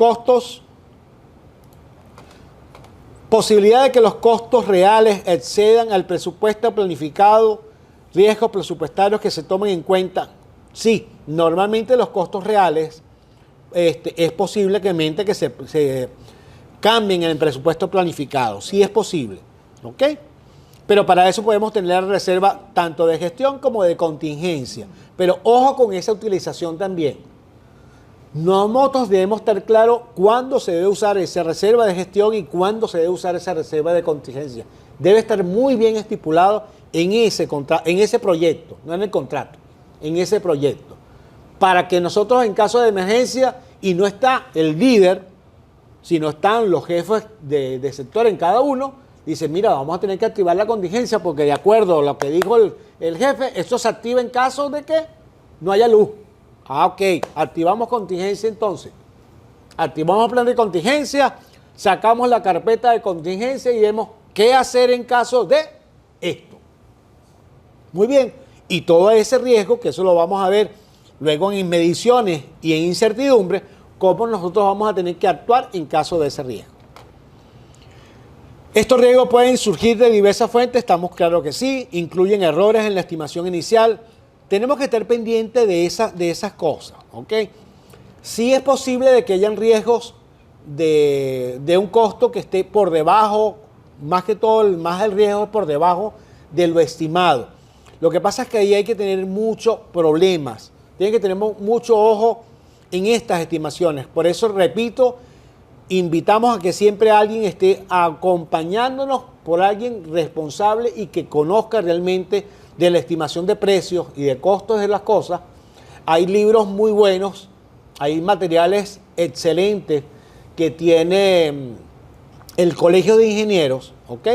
S3: costos reales excedan al presupuesto planificado, riesgos presupuestarios que se tomen en cuenta. Sí, normalmente los costos reales es posible que se cambien en el presupuesto planificado. Sí es posible, ¿ok? Pero para eso podemos tener reserva tanto de gestión como de contingencia. Pero ojo con esa utilización también. Nosotros debemos estar claros cuándo se debe usar esa reserva de gestión y cuándo se debe usar esa reserva de contingencia. Debe estar muy bien estipulado en ese proyecto, no en el contrato, en ese proyecto. Para que nosotros en caso de emergencia, y no está el líder, sino están los jefes de sector en cada uno, dicen, mira, vamos a tener que activar la contingencia porque de acuerdo a lo que dijo el jefe, esto se activa en caso de que no haya luz. Ah, ok, activamos contingencia entonces. Activamos el plan de contingencia, sacamos la carpeta de contingencia y vemos qué hacer en caso de esto. Muy bien, y todo ese riesgo, que eso lo vamos a ver luego en mediciones y en incertidumbre, cómo nosotros vamos a tener que actuar en caso de ese riesgo. Estos riesgos pueden surgir de diversas fuentes, estamos claros que sí, incluyen errores en la estimación inicial. Tenemos que estar pendientes de esas cosas, ¿ok? Sí es posible de que hayan riesgos de un costo que esté por debajo, más que todo, más el riesgo por debajo de lo estimado. Lo que pasa es que ahí hay que tener muchos problemas, tienen que tener mucho ojo en estas estimaciones. Por eso, repito, invitamos a que siempre alguien esté acompañándonos por alguien responsable y que conozca realmente de la estimación de precios y de costos de las cosas. Hay libros muy buenos, hay materiales excelentes que tiene el Colegio de Ingenieros, ¿ok?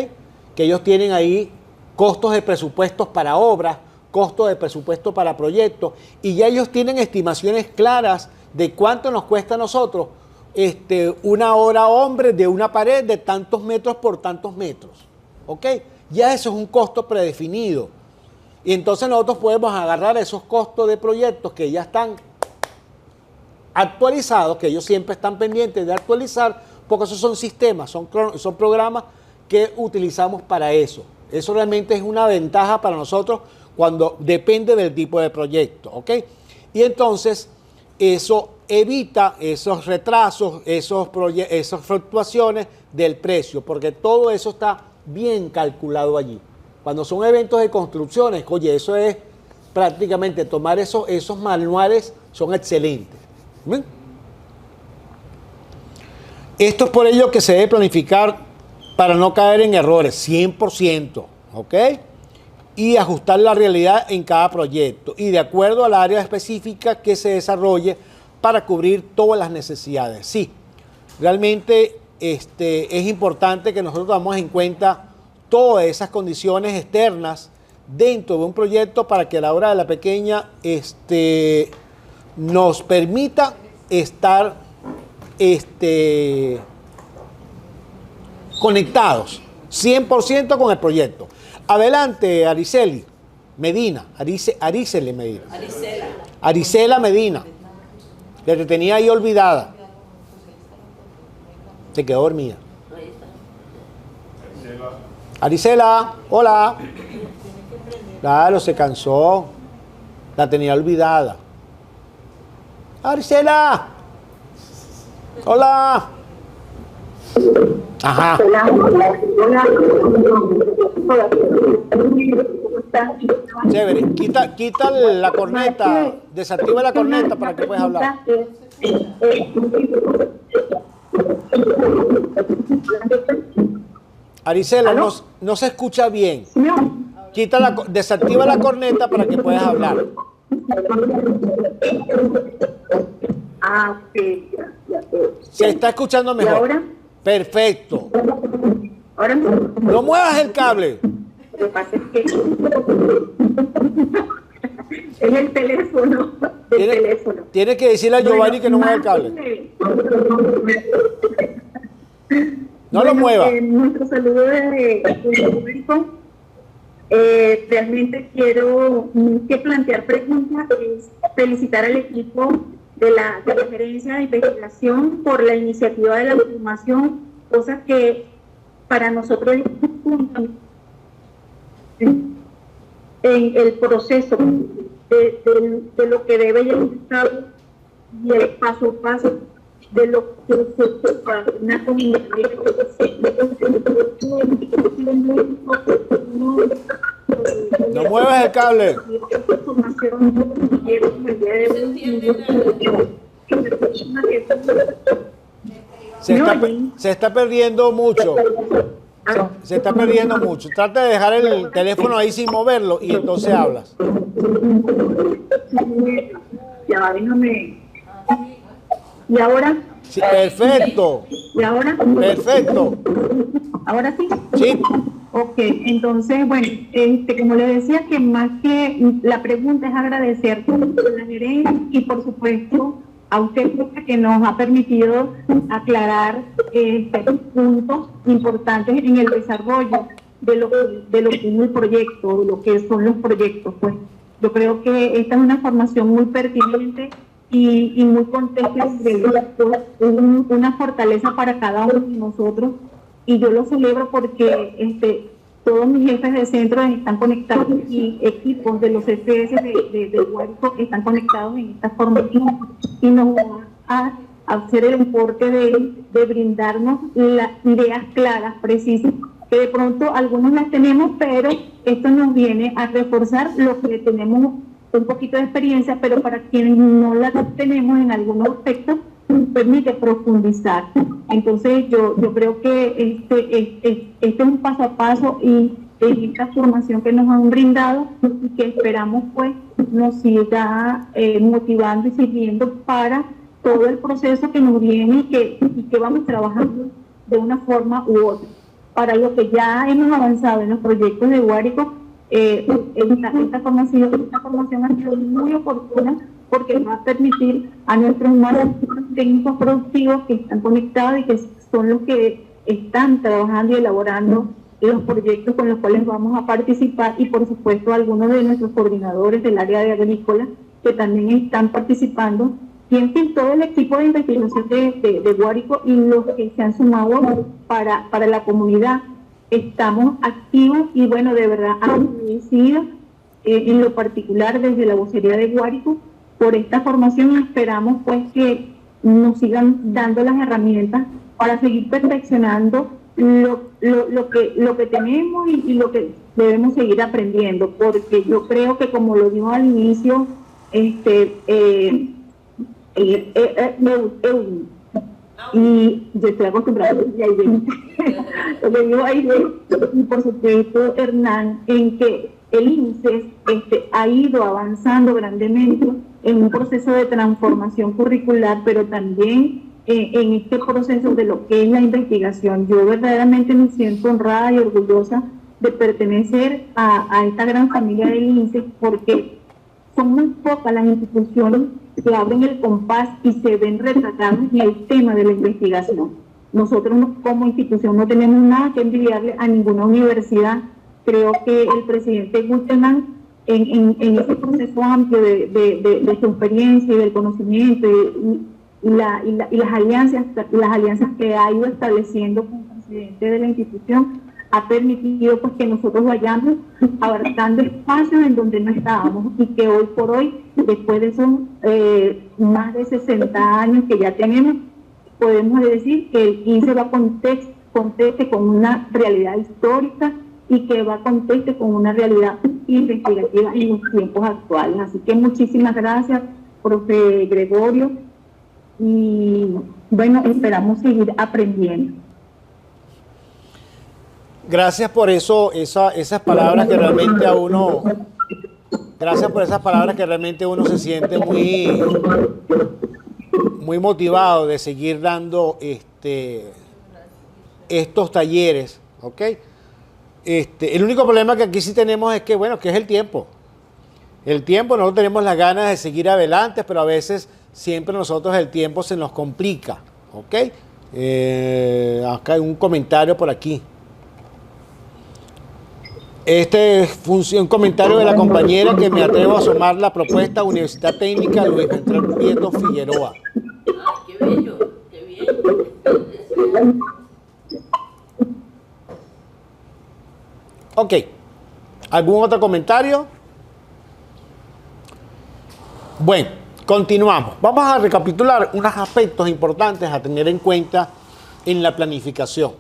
S3: Que ellos tienen ahí costos de presupuestos para obras, costos de presupuesto para proyectos, y ya ellos tienen estimaciones claras de cuánto nos cuesta a nosotros una hora hombre de una pared de tantos metros por tantos metros, ¿ok? Ya eso es un costo predefinido. Y entonces nosotros podemos agarrar esos costos de proyectos que ya están actualizados, que ellos siempre están pendientes de actualizar, porque esos son sistemas, son programas que utilizamos para eso. Eso realmente es una ventaja para nosotros cuando depende del tipo de proyecto, ¿ok? Y entonces eso evita esos retrasos, esas fluctuaciones del precio, porque todo eso está bien calculado allí. Cuando son eventos de construcciones, oye, eso es prácticamente tomar esos manuales, son excelentes. ¿Ven? Esto es por ello que se debe planificar para no caer en errores, 100%, ¿ok? Y ajustar la realidad en cada proyecto y de acuerdo al área específica que se desarrolle para cubrir todas las necesidades. Sí, realmente es importante que nosotros tomemos en cuenta todas esas condiciones externas dentro de un proyecto para que a la hora de la pequeña nos permita estar conectados 100% con el proyecto. Adelante, Ariceli Medina, Aricela Medina, que te tenía ahí olvidada. Se quedó dormida. Aricela, hola. Claro, se cansó. La tenía olvidada. Aricela. Hola. Ajá. Chévere. Quita la corneta. Desactiva la corneta para que puedas hablar. Aricela, no se escucha bien. Desactiva la corneta para que puedas hablar.
S9: Ah, sí, ya.
S3: Se está escuchando mejor.
S9: ¿Y ahora?
S3: Perfecto.
S9: Ahora no.
S3: No muevas el cable.
S9: Lo que pasa es que es el teléfono.
S3: Tiene que decirle a Giovanni que no mueva el cable. No lo mueva.
S9: Nuestro saludo de público realmente quiero que plantear preguntas, es felicitar al equipo de la gerencia de investigación por la iniciativa de la formación, cosas que para nosotros es un punto en el proceso de lo que debe llevar a cabo y el paso a paso de lo que se para una comunidad.
S3: No muevas el cable. Se está perdiendo mucho. Se está perdiendo mucho. Trata de dejar el teléfono ahí sin moverlo y entonces hablas.
S9: Ya, déjame. ¿Y ahora?
S3: Sí, perfecto.
S9: ¿Y ahora?
S3: Perfecto.
S9: ¿Ahora sí?
S3: Sí.
S9: Ok, entonces, bueno, como le decía, que más que la pregunta es agradecer a la gerencia y por supuesto a usted que nos ha permitido aclarar puntos importantes en el desarrollo de lo que es el proyecto, de lo que son los proyectos. Pues yo creo que esta es una formación muy pertinente y muy contextual, una fortaleza para cada uno de nosotros, y yo lo celebro porque todos mis jefes de centro están conectados y equipos de los CPS de Guárico están conectados en esta formación y nos va a hacer el importe de brindarnos las ideas claras, precisas, que de pronto algunos las tenemos, pero esto nos viene a reforzar lo que tenemos un poquito de experiencia, pero para quienes no la tenemos en algunos aspectos, permite profundizar. Entonces yo creo que este es un paso a paso y esta formación que nos han brindado y que esperamos pues nos siga motivando y sirviendo para todo el proceso que nos viene y que vamos trabajando de una forma u otra. Para lo que ya hemos avanzado en los proyectos de Guárico, esta formación ha sido muy oportuna porque va a permitir a nuestros humanos técnicos productivos que están conectados y que son los que están trabajando y elaborando los proyectos con los cuales vamos a participar, y por supuesto algunos de nuestros coordinadores del área de agrícola que también están participando, y en fin, todo el equipo de investigación de Guárico y los que se han sumado para la comunidad. Estamos activos y bueno, de verdad agradecidos en lo particular desde la vocería de Guárico por esta formación. Esperamos pues que nos sigan dando las herramientas para seguir perfeccionando lo que tenemos y lo que debemos seguir aprendiendo, porque yo creo que, como lo dijo al inicio, y yo estoy acostumbrada a lo digo ahí, y por supuesto Hernán, en que el INSES ha ido avanzando grandemente en un proceso de transformación curricular, pero también en este proceso de lo que es la investigación. Yo verdaderamente me siento honrada y orgullosa de pertenecer a esta gran familia del INSES, porque son muy pocas las instituciones que abren el compás y se ven retratadas en el tema de la investigación. Nosotros como institución no tenemos nada que envidiarle a ninguna universidad. Creo que el presidente Guterman, en ese proceso amplio de su experiencia y del conocimiento y las alianzas que ha ido estableciendo con el presidente de la institución, ha permitido pues que nosotros vayamos abarcando espacios en donde no estábamos, y que hoy por hoy, después de esos más de 60 años que ya tenemos, podemos decir que el 15 va a conteste con una realidad histórica y que va a conteste con una realidad investigativa en los tiempos actuales. Así que muchísimas gracias, profe Gregorio, y bueno, esperamos seguir aprendiendo.
S3: Gracias por eso, esas palabras que realmente a uno, gracias por esas palabras que realmente uno se siente muy motivado de seguir dando estos talleres, ¿ok? El único problema que aquí sí tenemos es que, bueno, que es el tiempo. El tiempo, nosotros tenemos las ganas de seguir adelante, pero a veces siempre nosotros el tiempo se nos complica, ¿ok? Acá hay un comentario por aquí. Este es un comentario de la compañera que me atrevo a asomar la propuesta Universidad Técnica Luis Ventral Prieto Figueroa.
S5: Qué bello, qué bien.
S3: Ok. ¿Algún otro comentario? Bueno, continuamos. Vamos a recapitular unos aspectos importantes a tener en cuenta en la planificación.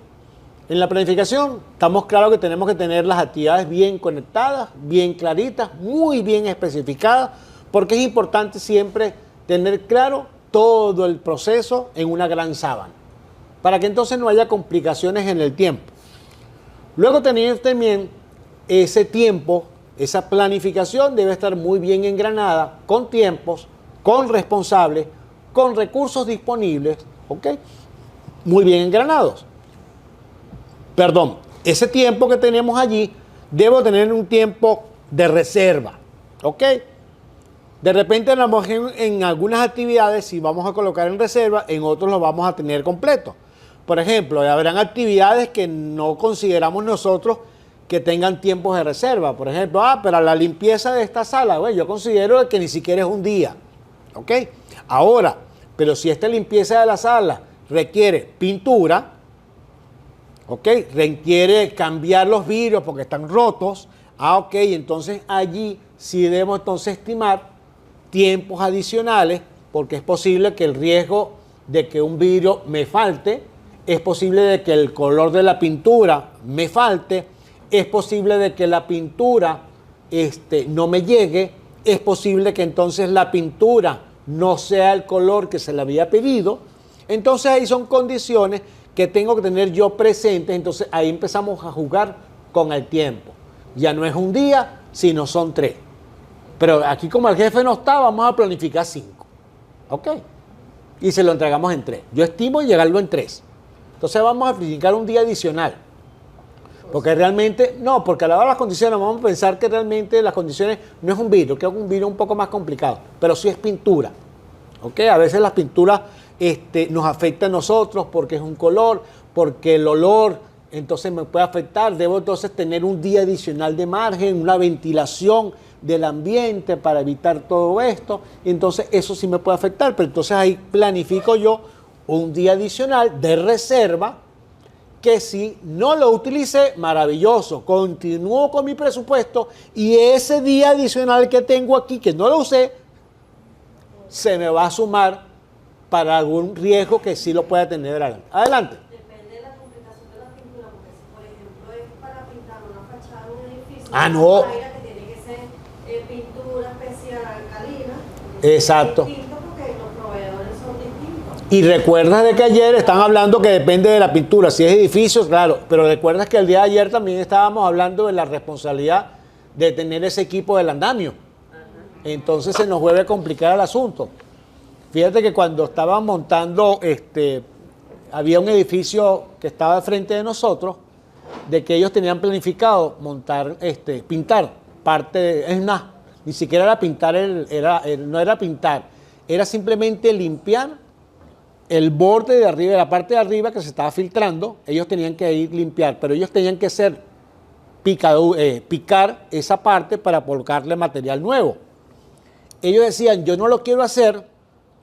S3: En la planificación estamos claros que tenemos que tener las actividades bien conectadas, bien claritas, muy bien especificadas, porque es importante siempre tener claro todo el proceso en una gran sábana, para que entonces no haya complicaciones en el tiempo. Luego tener también ese tiempo, esa planificación debe estar muy bien engranada, con tiempos, con responsables, con recursos disponibles, ¿ok? Muy bien engranados. Perdón, ese tiempo que tenemos allí, debo tener un tiempo de reserva, ¿ok? De repente en algunas actividades, si vamos a colocar en reserva, en otros lo vamos a tener completo. Por ejemplo, habrán actividades que no consideramos nosotros que tengan tiempos de reserva. Por ejemplo, pero la limpieza de esta sala, bueno, yo considero que ni siquiera es un día, ¿ok? Ahora, pero si esta limpieza de la sala requiere pintura, ¿ok? Requiere cambiar los vidrios porque están rotos, ok, entonces allí sí debemos entonces estimar tiempos adicionales, porque es posible que el riesgo de que un vidrio me falte, es posible de que el color de la pintura me falte, es posible de que la pintura no me llegue, es posible que entonces la pintura no sea el color que se le había pedido. Entonces ahí son condiciones que tengo que tener yo presentes, entonces ahí empezamos a jugar con el tiempo. Ya no es un día, sino son 3. Pero aquí como el jefe no está, vamos a planificar 5. ¿Ok? Y se lo entregamos en 3. Yo estimo llegarlo en 3. Entonces vamos a planificar un día adicional. Porque realmente, no, porque a la hora de las condiciones vamos a pensar que realmente las condiciones no es un vidrio, creo que es un vidrio un poco más complicado, pero sí es pintura. ¿Ok? A veces las pinturas nos afectan a nosotros porque es un color, porque el olor entonces me puede afectar. Debo entonces tener un día adicional de margen, una ventilación del ambiente para evitar todo esto. Y entonces eso sí me puede afectar, pero entonces ahí planifico yo un día adicional de reserva que si no lo utilicé, maravilloso, continúo con mi presupuesto y ese día adicional que tengo aquí, que no lo usé, se me va a sumar para algún riesgo que sí lo pueda tener adelante. Adelante.
S8: Depende de la complicación de la pintura, porque si por ejemplo es para pintar una fachada de un edificio,
S3: No.
S8: que tiene que ser pintura especial alcalina.
S3: Exacto.
S8: Es distinto porque los proveedores son distintos.
S3: Y recuerdas de que ayer están hablando que depende de la pintura, si es edificios, claro, pero recuerdas que el día de ayer también estábamos hablando de la responsabilidad de tener ese equipo del andamio. Entonces se nos vuelve a complicar el asunto. Fíjate que cuando estaban montando, había un edificio que estaba al frente de nosotros, de que ellos tenían planificado montar, pintar parte, es más, ni siquiera era pintar, no era pintar, era simplemente limpiar el borde de arriba, la parte de arriba que se estaba filtrando, ellos tenían que ir limpiar, pero ellos tenían que picar esa parte para colocarle material nuevo. Ellos decían, yo no lo quiero hacer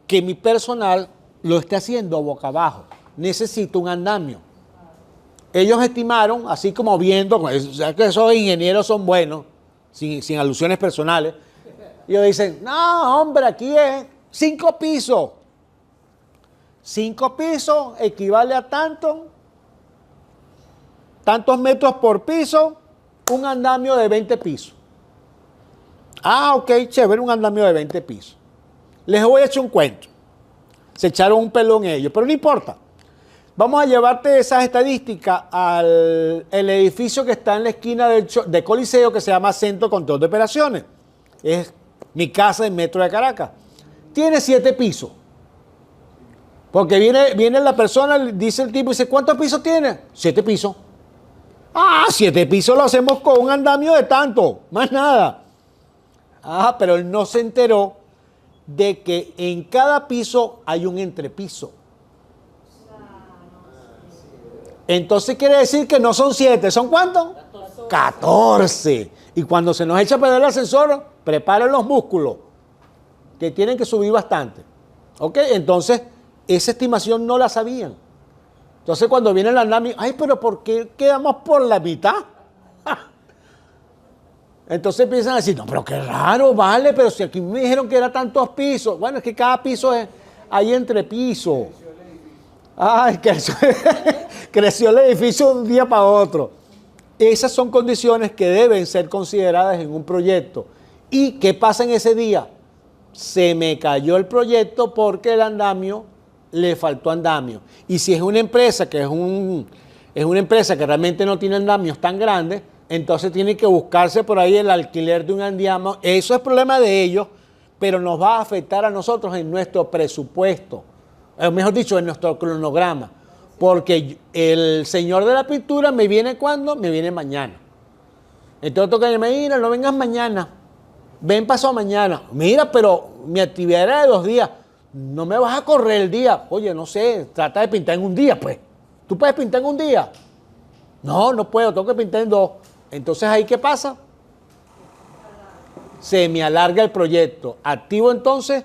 S3: que mi personal lo esté haciendo boca abajo, necesito un andamio. Ellos estimaron, así como viendo, o sea, que esos ingenieros son buenos, sin alusiones personales, ellos dicen, no, hombre, aquí es 5 pisos. 5 pisos equivale a tantos metros por piso, un andamio de 20 pisos. Ah, ok, chévere, un andamio de 20 pisos. Les voy a echar un cuento. Se echaron un pelón ellos, pero no importa. Vamos a llevarte esas estadísticas al edificio que está en la esquina de Coliseo, que se llama Centro de Control de Operaciones. Es mi casa en Metro de Caracas. Tiene 7 pisos. Porque viene la persona, dice el tipo, dice, ¿cuántos pisos tiene? 7 pisos. Ah, 7 pisos lo hacemos con un andamio de tanto, más nada. Ah, pero él no se enteró de que en cada piso hay un entrepiso. Entonces quiere decir que no son 7, ¿son cuántos? 14. Y cuando se nos echa a perder el ascensor, preparen los músculos, que tienen que subir bastante. ¿Ok? Entonces, esa estimación no la sabían. Entonces, cuando viene el andamio, ay, pero ¿por qué quedamos por la mitad? Entonces empiezan a decir, no, pero qué raro, vale, pero si aquí me dijeron que era tantos pisos. Bueno, es que cada piso hay entre pisos. Ay, creció el edificio de un día para otro. Esas son condiciones que deben ser consideradas en un proyecto. ¿Y qué pasa en ese día? Se me cayó el proyecto porque el andamio le faltó andamio. Y si es una empresa que es una empresa que realmente no tiene andamios tan grandes, entonces tiene que buscarse por ahí el alquiler de un andamio. Eso es problema de ellos, pero nos va a afectar a nosotros en nuestro presupuesto. Mejor dicho, en nuestro cronograma. Porque el señor de la pintura me viene ¿cuándo? Me viene mañana. Entonces toca decirme, mira, no vengas mañana. Ven pasado mañana. Mira, pero mi actividad era de 2 días. No me vas a correr el día. Oye, no sé, trata de pintar en un día, pues. ¿Tú puedes pintar en un día? No, no puedo, tengo que pintar en 2. Entonces, ¿ahí qué pasa? Se me alarga el proyecto. Activo entonces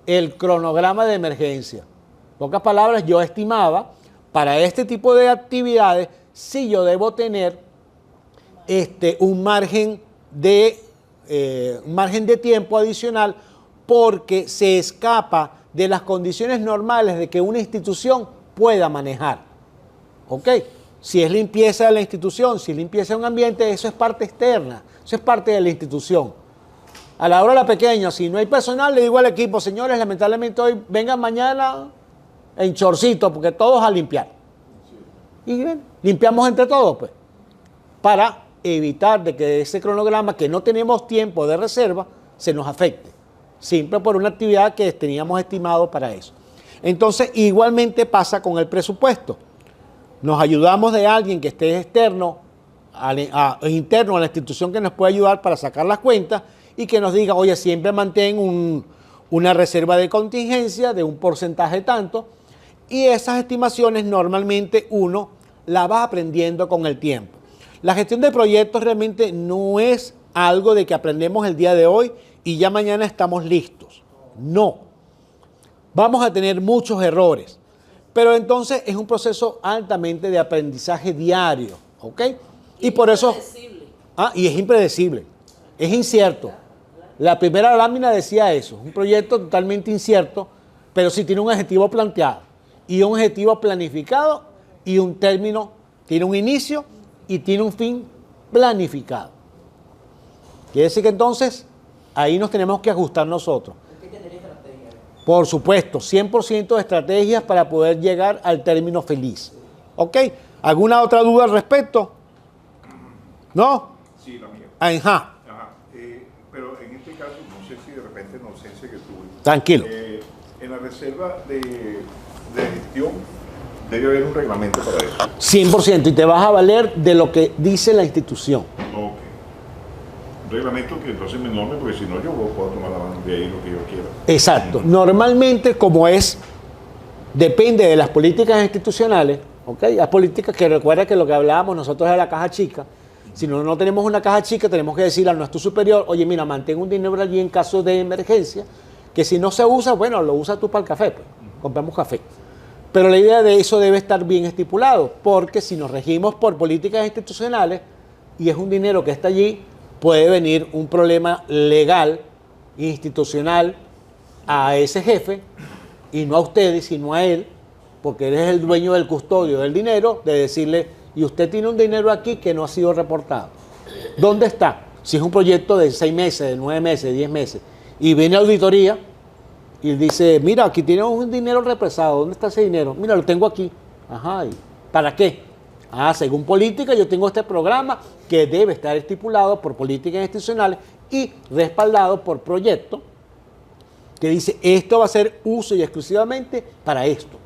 S3: el cronograma de emergencia. En pocas palabras, yo estimaba para este tipo de actividades si yo debo tener un margen de tiempo adicional porque se escapa de las condiciones normales de que una institución pueda manejar. ¿Ok? Si es limpieza de la institución, si es limpieza de un ambiente, eso es parte externa, eso es parte de la institución. A la hora de la pequeña, si no hay personal, le digo al equipo, señores, lamentablemente hoy vengan mañana en chorcito, porque todos a limpiar. Y bien, limpiamos entre todos, pues, para evitar de que ese cronograma, que no tenemos tiempo de reserva, se nos afecte. Simple por una actividad que teníamos estimado para eso. Entonces, igualmente pasa con el presupuesto. Nos ayudamos de alguien que esté interno a la institución que nos puede ayudar para sacar las cuentas y que nos diga, oye, siempre mantén una reserva de contingencia de un porcentaje tanto, y esas estimaciones normalmente uno las va aprendiendo con el tiempo. La gestión de proyectos realmente no es algo de que aprendemos el día de hoy y ya mañana estamos listos. No. Vamos a tener muchos errores. Pero entonces es un proceso altamente de aprendizaje diario, ¿ok? Y por eso... Y es impredecible, es incierto. La primera lámina decía eso, un proyecto totalmente incierto, pero sí tiene un objetivo planteado y un objetivo planificado y un término, tiene un inicio y tiene un fin planificado. Quiere decir que entonces ahí nos tenemos que ajustar nosotros. Por supuesto, 100% de estrategias para poder llegar al término feliz. ¿Ok? ¿Alguna otra duda al respecto? ¿No?
S1: Sí, la mía.
S3: Ajá.
S1: Pero en este caso, no sé si de repente no sé que tuve.
S3: Tranquilo.
S1: En la reserva de gestión debe haber un reglamento para eso.
S3: 100%, y te vas a valer de lo que dice la institución.
S1: Ok. Un reglamento que entonces me norme, porque si no yo puedo tomar de ahí lo que yo quiera.
S3: Exacto. Normalmente, como depende de las políticas institucionales, ¿ok? Las políticas que recuerda que lo que hablábamos nosotros de la caja chica. Si no tenemos una caja chica, tenemos que decirle a nuestro superior, oye, mira, mantén un dinero allí en caso de emergencia, que si no se usa, bueno, lo usas tú para el café, pues, compramos café. Pero la idea de eso debe estar bien estipulado, porque si nos regimos por políticas institucionales y es un dinero que está allí, puede venir un problema legal, institucional, a ese jefe, y no a ustedes, sino a él, porque él es el dueño del custodio del dinero, de decirle, y usted tiene un dinero aquí que no ha sido reportado. ¿Dónde está? Si es un proyecto de 6 meses, de 9 meses, de 10 meses, y viene a auditoría y dice, mira, aquí tiene un dinero represado, ¿dónde está ese dinero? Mira, lo tengo aquí. Ajá, ¿y para qué? Según política, yo tengo este programa que debe estar estipulado por políticas institucionales y respaldado por proyecto que dice, esto va a ser uso y exclusivamente para esto.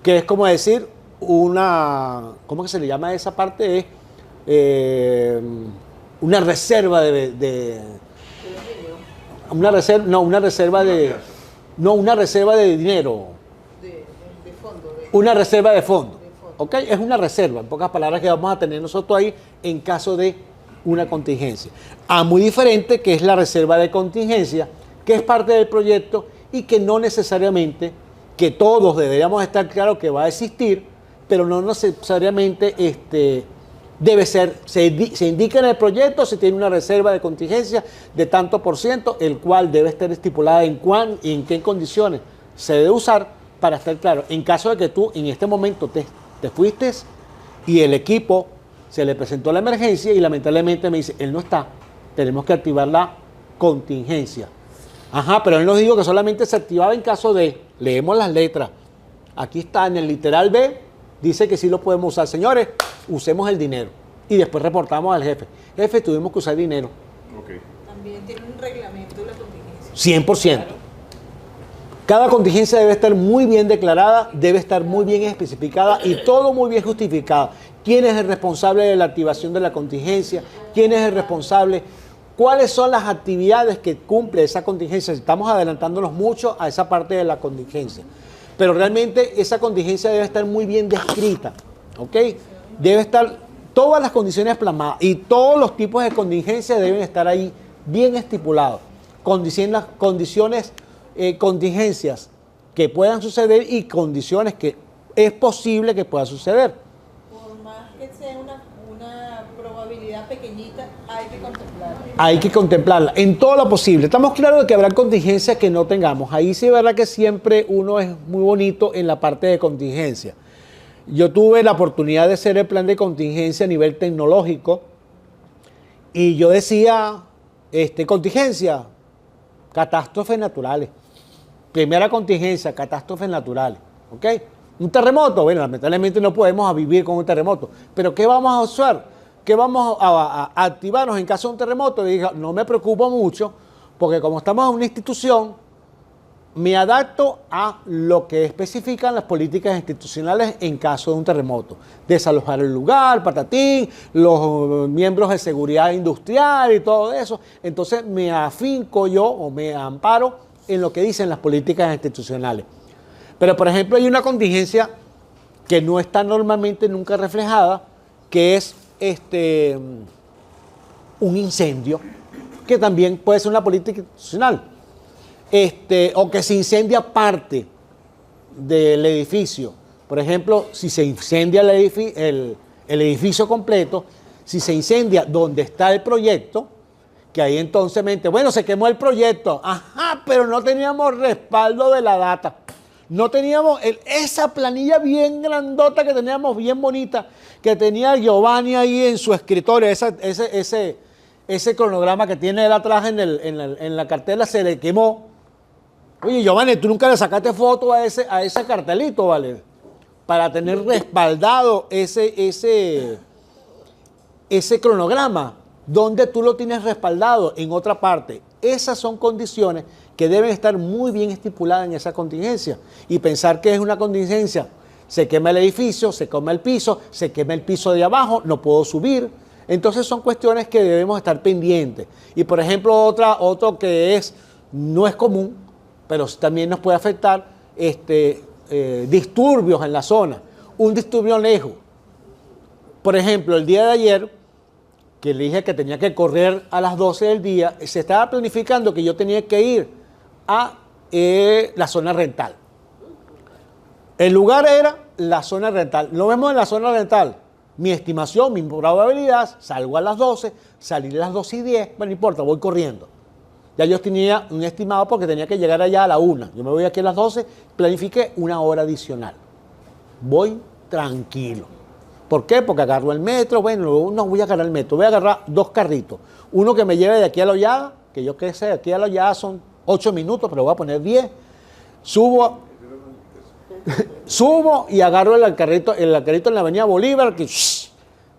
S3: Que es como decir, ¿cómo que se le llama a esa parte? Es una reserva una reserva de dinero.
S5: De fondo.
S3: Una reserva de fondo. ¿ok? Es una reserva, en pocas palabras, que vamos a tener nosotros ahí en caso de una contingencia. Muy diferente que es la reserva de contingencia, que es parte del proyecto y que no necesariamente, que todos deberíamos estar claros que va a existir, pero no necesariamente debe ser, se indica en el proyecto, se tiene una reserva de contingencia de tanto por ciento, el cual debe estar estipulada en qué condiciones se debe usar para estar claro. En caso de que tú en este momento te fuiste y el equipo se le presentó la emergencia y lamentablemente me dice, él no está, tenemos que activar la contingencia. Ajá, pero él nos dijo que solamente se activaba en caso de, leemos las letras, aquí está en el literal B, dice que sí lo podemos usar. Señores, usemos el dinero. Y después reportamos al jefe. Jefe, tuvimos que usar dinero.
S1: Okay.
S5: También tiene un reglamento de la contingencia.
S3: 100%. Cada contingencia debe estar muy bien declarada, debe estar muy bien especificada y todo muy bien justificado. ¿Quién es el responsable de la activación de la contingencia? ¿Quién es el responsable? ¿Cuáles son las actividades que cumple esa contingencia? Estamos adelantándonos mucho a esa parte de la contingencia. Pero realmente esa contingencia debe estar muy bien descrita, ¿ok? Debe estar todas las condiciones plasmadas y todos los tipos de contingencia deben estar ahí bien estipulados. Condiciones, contingencias que puedan suceder y condiciones que es posible que pueda suceder.
S5: Por más que sea una probabilidad pequeñita, hay que contemplarla.
S3: Hay que contemplarla en todo lo posible. Estamos claros de que habrá contingencias que no tengamos. Ahí sí es verdad que siempre uno es muy bonito en la parte de contingencia. Yo tuve la oportunidad de hacer el plan de contingencia a nivel tecnológico y yo decía, contingencia, catástrofes naturales. Primera contingencia, catástrofes naturales. ¿Ok? Un terremoto, bueno, lamentablemente no podemos vivir con un terremoto. Pero ¿qué vamos a usar? ¿Qué vamos a activarnos en caso de un terremoto? Y dije, no me preocupo mucho, porque como estamos en una institución, me adapto a lo que especifican las políticas institucionales en caso de un terremoto. Desalojar el lugar, patatín, los miembros de seguridad industrial y todo eso. Entonces me afinco yo o me amparo en lo que dicen las políticas institucionales. Pero, por ejemplo, hay una contingencia que no está normalmente nunca reflejada, que es un incendio, que también puede ser una política institucional. O que se incendia parte del edificio. Por ejemplo, si se incendia el edificio completo, si se incendia donde está el proyecto, que ahí entonces bueno, se quemó el proyecto. Ajá, pero no teníamos respaldo de la data. No teníamos esa planilla bien grandota que teníamos, bien bonita, que tenía Giovanni ahí en su escritorio, ese cronograma que tiene él atrás en la cartela, se le quemó. Oye, Giovanni, tú nunca le sacaste foto a ese cartelito, ¿vale? Para tener respaldado ese cronograma, donde tú lo tienes respaldado en otra parte. Esas son condiciones que deben estar muy bien estipuladas en esa contingencia. Y pensar que es una contingencia, se quema el edificio, se quema el piso de abajo, no puedo subir. Entonces son cuestiones que debemos estar pendientes. Y por ejemplo, otro que no es común, pero también nos puede afectar, disturbios en la zona. Un disturbio lejos. Por ejemplo, el día de ayer, que le dije que tenía que correr a las 12 del día, se estaba planificando que yo tenía que ir a la zona rental. El lugar era la zona rental. Lo vemos en la zona rental. Mi estimación, mi probabilidad, salgo a las 12, salir a las 12:10, bueno, no importa, voy corriendo. Ya yo tenía un estimado porque tenía que llegar allá a la 1. Yo me voy aquí a las 12, planifiqué una hora adicional. Voy tranquilo. ¿Por qué? Porque agarro el metro. Bueno, no voy a agarrar el metro, voy a agarrar 2 carritos. Uno que me lleve de aquí a La Hollada, que yo qué sé, de aquí a La Hollada son 8 minutos, pero voy a poner 10. Subo y agarro el carrito en la avenida Bolívar, que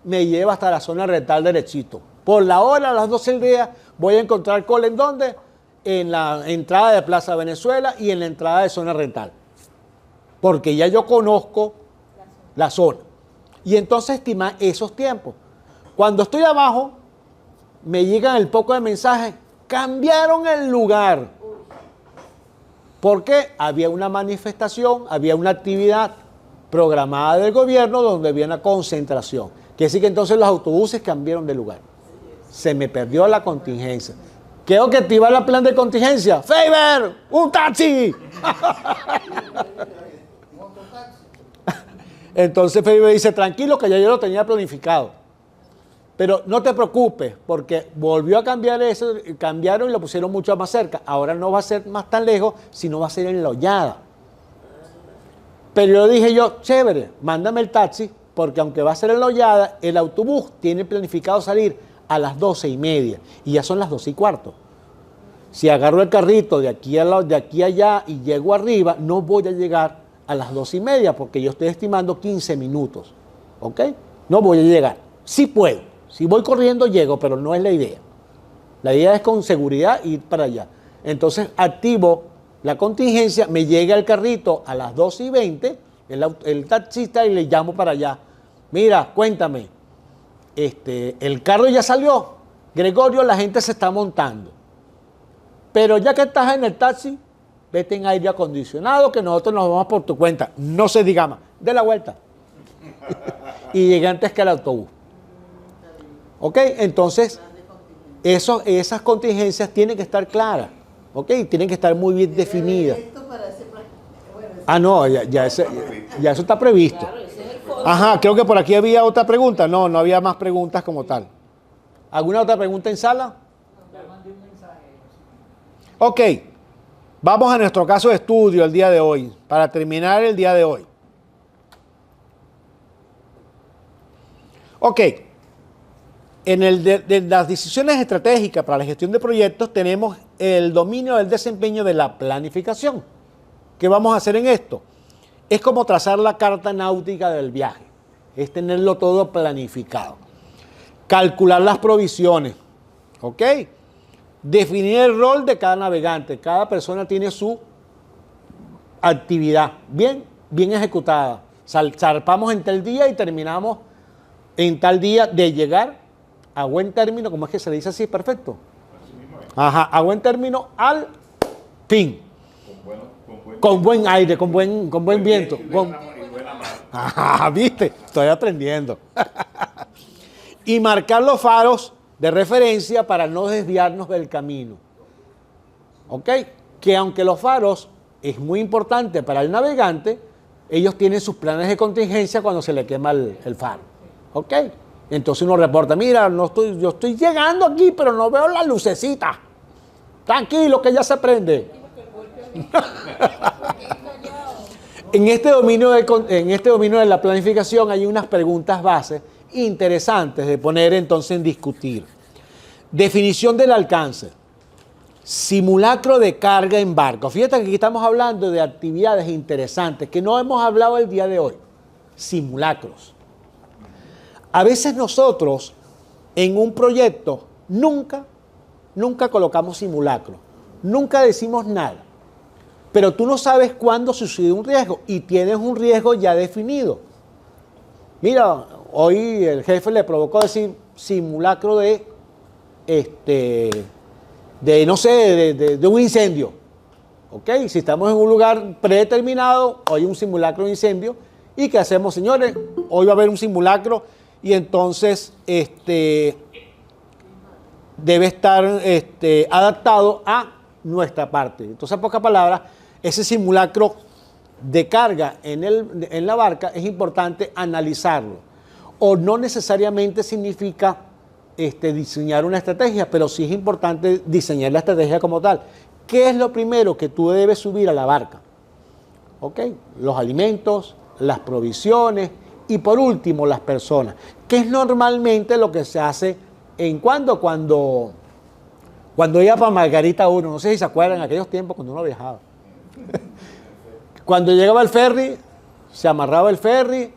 S3: me lleva hasta la zona rental derechito. Por la hora, a las 12 del día, voy a encontrar cola en ¿dónde? En la entrada de Plaza Venezuela y en la entrada de zona rental. Porque ya yo conozco la zona. Y entonces estimar esos tiempos. Cuando estoy abajo, me llegan el poco de mensajes, cambiaron el lugar. ¿Por qué? Había una manifestación, había una actividad programada del gobierno donde había una concentración. Quiere decir que entonces los autobuses cambiaron de lugar. Se me perdió la contingencia. Tengo que activar el plan de contingencia. ¡Faber! ¡Un taxi! Entonces Faber dice, tranquilo que ya yo lo tenía planificado. Pero no te preocupes, porque volvió a cambiar eso, cambiaron y lo pusieron mucho más cerca. Ahora no va a ser más tan lejos, sino va a ser en La Hollada. Pero yo dije chévere, mándame el taxi, porque aunque va a ser en La Hollada, el autobús tiene planificado salir a las 12:30 y ya son las 12:15. Si agarro el carrito de aquí a allá y llego arriba, no voy a llegar a las 12:30 porque yo estoy estimando 15 minutos. ¿Ok? No voy a llegar. Sí puedo. Si voy corriendo, llego, pero no es la idea. La idea es con seguridad ir para allá. Entonces activo la contingencia, me llega el carrito a las 12:20, el taxista, y le llamo para allá. Mira, cuéntame, el carro ya salió. Gregorio, la gente se está montando. Pero ya que estás en el taxi, vete en aire acondicionado, que nosotros nos vamos por tu cuenta. No se diga más. De la vuelta. Y llegué antes que el autobús. ¿Ok? Entonces, esas contingencias tienen que estar claras. ¿Ok? Tienen que estar muy bien definidas. No, ya eso está previsto. Ajá, creo que por aquí había otra pregunta. No había más preguntas como tal. ¿Alguna otra pregunta en sala? Ok, vamos a nuestro caso de estudio el día de hoy, para terminar el día de hoy. Ok, de las decisiones estratégicas para la gestión de proyectos tenemos el dominio del desempeño de la planificación. ¿Qué vamos a hacer en esto? Es como trazar la carta náutica del viaje, es tenerlo todo planificado. Calcular las provisiones, ¿ok? Definir el rol de cada navegante. Cada persona tiene su actividad bien ejecutada. Zarpamos en tal día y terminamos en tal día de llegar a buen término. ¿Cómo es que se dice así? Perfecto. Ajá, a buen término al fin. Con buen aire, con buen viento. ¿Viste? Estoy aprendiendo. Y marcar los faros de referencia para no desviarnos del camino. ¿Ok? Que aunque los faros es muy importante para el navegante, ellos tienen sus planes de contingencia cuando se le quema el faro. ¿Ok? Entonces uno reporta, mira, yo estoy llegando aquí, pero no veo la lucecita. Tranquilo, que ya se prende. En este dominio de la planificación hay unas preguntas bases interesantes de poner entonces en discutir. Definición del alcance. Simulacro de carga en barco. Fíjate que aquí estamos hablando de actividades interesantes que no hemos hablado el día de hoy. Simulacros. A veces nosotros en un proyecto nunca colocamos simulacro. Nunca decimos nada. Pero tú no sabes cuándo sucede un riesgo y tienes un riesgo ya definido. Mira, hoy el jefe le provocó decir simulacro de un incendio. ¿Ok? Si estamos en un lugar predeterminado, hoy hay un simulacro de incendio. ¿Y qué hacemos, señores? Hoy va a haber un simulacro y entonces debe estar adaptado a nuestra parte. Entonces, en pocas palabras, ese simulacro de carga en la barca es importante analizarlo. O no necesariamente significa diseñar una estrategia, pero sí es importante diseñar la estrategia como tal. ¿Qué es lo primero que tú debes subir a la barca? ¿Ok? Los alimentos, las provisiones y por último las personas. ¿Qué es normalmente lo que se hace cuando iba para Margarita 1? No sé si se acuerdan en aquellos tiempos cuando uno viajaba. Cuando llegaba el ferry, se amarraba el ferry.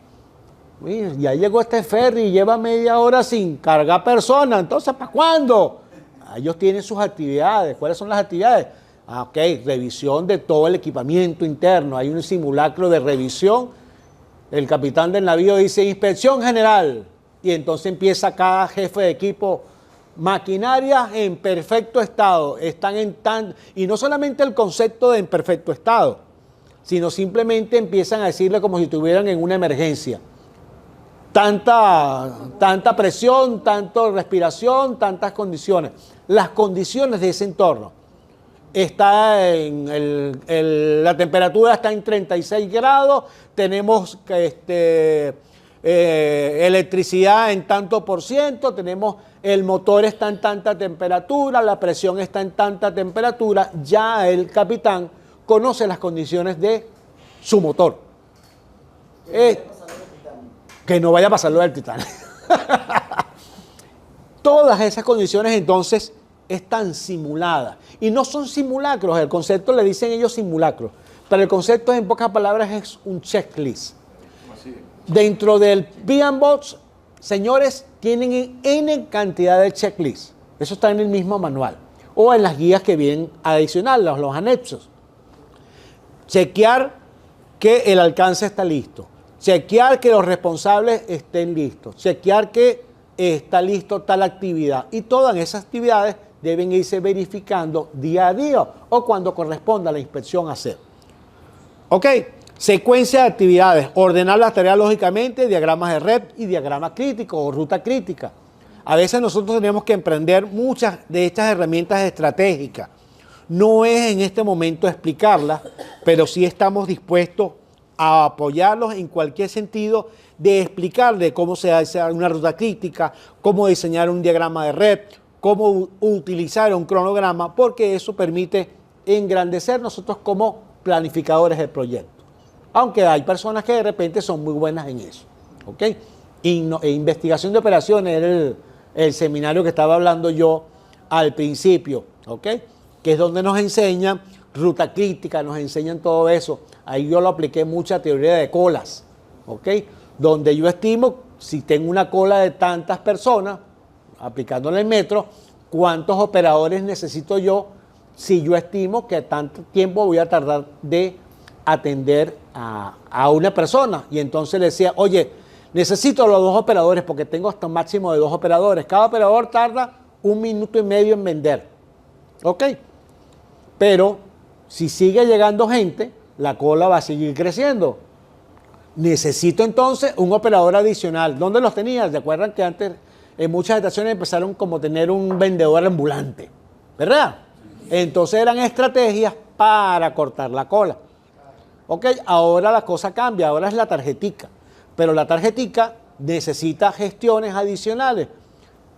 S3: Ya llegó este ferry y lleva media hora sin cargar personas. Entonces, ¿para cuándo? Ellos tienen sus actividades. ¿Cuáles son las actividades? Ok, revisión de todo el equipamiento interno. Hay un simulacro de revisión. El capitán del navío dice inspección general. Y entonces empieza cada jefe de equipo. Maquinarias en perfecto estado. Y no solamente el concepto de en perfecto estado. sino simplemente empiezan a decirle como si estuvieran en una emergencia. Tanta presión, tanta respiración, tantas condiciones. Las condiciones de ese entorno. La temperatura está en 36 grados, tenemos electricidad en tanto por ciento, tenemos el motor está en tanta temperatura, la presión está en tanta temperatura, ya el capitán conoce las condiciones de su motor. Que no vaya a pasar lo del Titanic. Todas esas condiciones entonces están simuladas. Y no son simulacros, el concepto le dicen ellos simulacros. Pero el concepto en pocas palabras es un checklist. Dentro del PMBOK, señores, tienen N cantidad de checklists. Eso está en el mismo manual. O en las guías que vienen adicionales, los anexos. Chequear que el alcance está listo. Chequear que los responsables estén listos. Chequear que está listo tal actividad. Y todas esas actividades deben irse verificando día a día o cuando corresponda la inspección hacer. ¿Ok? Secuencia de actividades. Ordenar las tareas lógicamente, diagramas de red y diagrama crítico o ruta crítica. A veces nosotros tenemos que emprender muchas de estas herramientas estratégicas. No es en este momento explicarlas, pero sí estamos dispuestos a apoyarlos en cualquier sentido de explicarle cómo se hace una ruta crítica, cómo diseñar un diagrama de red, cómo utilizar un cronograma, porque eso permite engrandecer nosotros como planificadores del proyecto. Aunque hay personas que de repente son muy buenas en eso. ¿Ok? Investigación de operaciones era el seminario que estaba hablando yo al principio. ¿Ok? Que es donde nos enseñan ruta crítica, nos enseñan todo eso. Ahí yo lo apliqué mucha teoría de colas. ¿Ok? Donde yo estimo, si tengo una cola de tantas personas, aplicándole el metro, cuántos operadores necesito yo, si yo estimo que tanto tiempo voy a tardar de atender a una persona. Y entonces le decía, oye, necesito los 2 operadores porque tengo hasta un máximo de 2 operadores. Cada operador tarda 1 minuto y medio en vender. ¿Ok? Pero si sigue llegando gente, la cola va a seguir creciendo. Necesito entonces un operador adicional. ¿Dónde los tenía? ¿Se acuerdan que antes en muchas estaciones empezaron como tener un vendedor ambulante? ¿Verdad? Entonces eran estrategias para cortar la cola. Ok, ahora la cosa cambia, ahora es la tarjetica. Pero la tarjetica necesita gestiones adicionales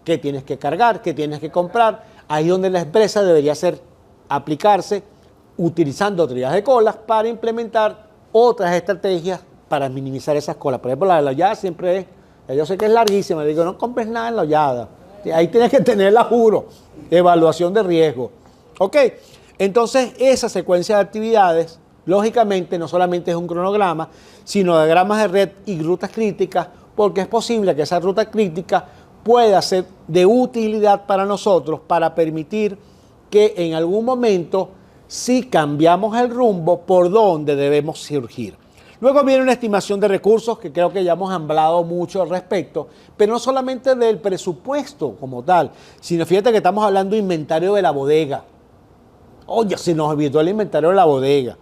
S3: que tienes que cargar, que tienes que comprar. Ahí donde la empresa debería aplicarse utilizando teorías de colas para implementar otras estrategias para minimizar esas colas. Por ejemplo, la de la hollada siempre es, yo sé que es larguísima, digo, no compres nada en la hollada. Ahí tienes que tenerla, juro, evaluación de riesgo. Ok, entonces esa secuencia de actividades, lógicamente, no solamente es un cronograma, sino diagramas de red y rutas críticas, porque es posible que esa ruta crítica pueda ser de utilidad para nosotros para permitir que en algún momento, si cambiamos el rumbo, por dónde debemos surgir. Luego viene una estimación de recursos, que creo que ya hemos hablado mucho al respecto, pero no solamente del presupuesto como tal, sino fíjate que estamos hablando de inventario de la bodega. Oye, se nos olvidó el inventario de la bodega.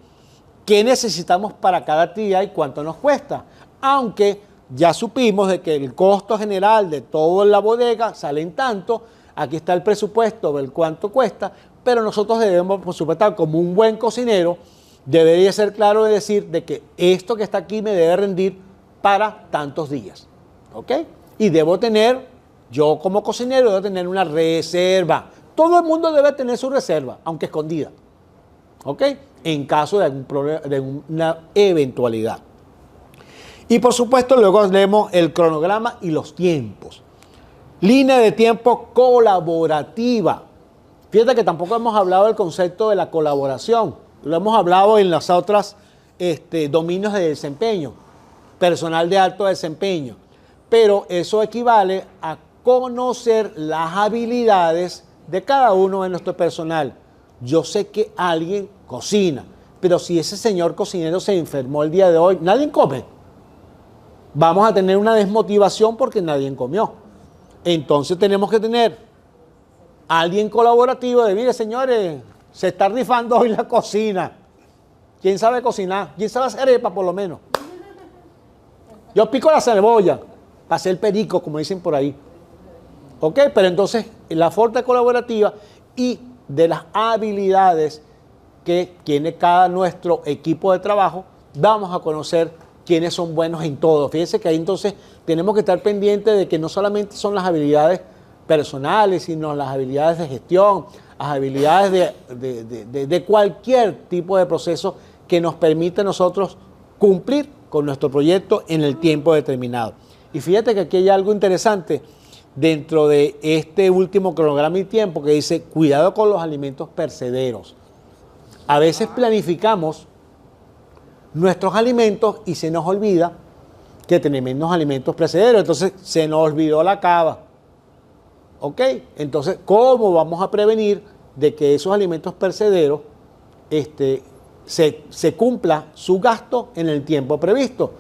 S3: ¿Qué necesitamos para cada actividad y cuánto nos cuesta? Aunque ya supimos de que el costo general de toda la bodega sale en tanto, aquí está el presupuesto del cuánto cuesta, pero nosotros debemos, por supuesto, como un buen cocinero, debería ser claro de decir de que esto que está aquí me debe rendir para tantos días. ¿Ok? Y debo tener, yo como cocinero, debo tener una reserva. Todo el mundo debe tener su reserva, aunque escondida. ¿Ok? En caso de algún problema, de una eventualidad. Y por supuesto, luego leemos el cronograma y los tiempos. Línea de tiempo colaborativa. Fíjate que tampoco hemos hablado del concepto de la colaboración. Lo hemos hablado en las otras dominios de desempeño, personal de alto desempeño. Pero eso equivale a conocer las habilidades de cada uno de nuestro personal. Yo sé que alguien cocina, pero si ese señor cocinero se enfermó el día de hoy, nadie come. Vamos a tener una desmotivación porque nadie comió. Entonces tenemos que tener a alguien colaborativo de, mire señores, se está rifando hoy la cocina. ¿Quién sabe cocinar? ¿Quién sabe hacer arepa por lo menos? Yo pico la cebolla para hacer perico, como dicen por ahí. ¿Ok? Pero entonces, la fuerza colaborativa y de las habilidades que tiene cada nuestro equipo de trabajo, vamos a conocer quiénes son buenos en todo. Fíjense que ahí entonces tenemos que estar pendientes de que no solamente son las habilidades personales, sino las habilidades de gestión, las habilidades de cualquier tipo de proceso que nos permita a nosotros cumplir con nuestro proyecto en el tiempo determinado. Y fíjate que aquí hay algo interesante dentro de este último cronograma y tiempo que dice, cuidado con los alimentos perecederos. A veces planificamos nuestros alimentos y se nos olvida que tenemos alimentos perecederos, entonces se nos olvidó la cava. ¿Ok? Entonces, ¿cómo vamos a prevenir de que esos alimentos perecederos se cumpla su gasto en el tiempo previsto?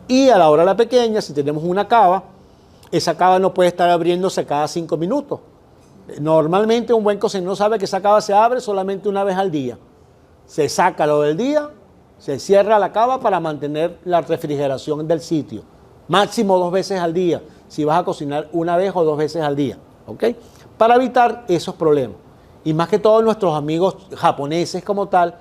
S3: Y a la hora de la pequeña, si tenemos una cava, esa cava no puede estar abriéndose cada 5 minutos. Normalmente un buen cocinero sabe que esa cava se abre solamente una vez al día. Se saca lo del día, se cierra la cava para mantener la refrigeración del sitio. Máximo 2 veces al día, si vas a cocinar una vez o 2 veces al día. ¿Ok? Para evitar esos problemas. Y más que todos nuestros amigos japoneses como tal,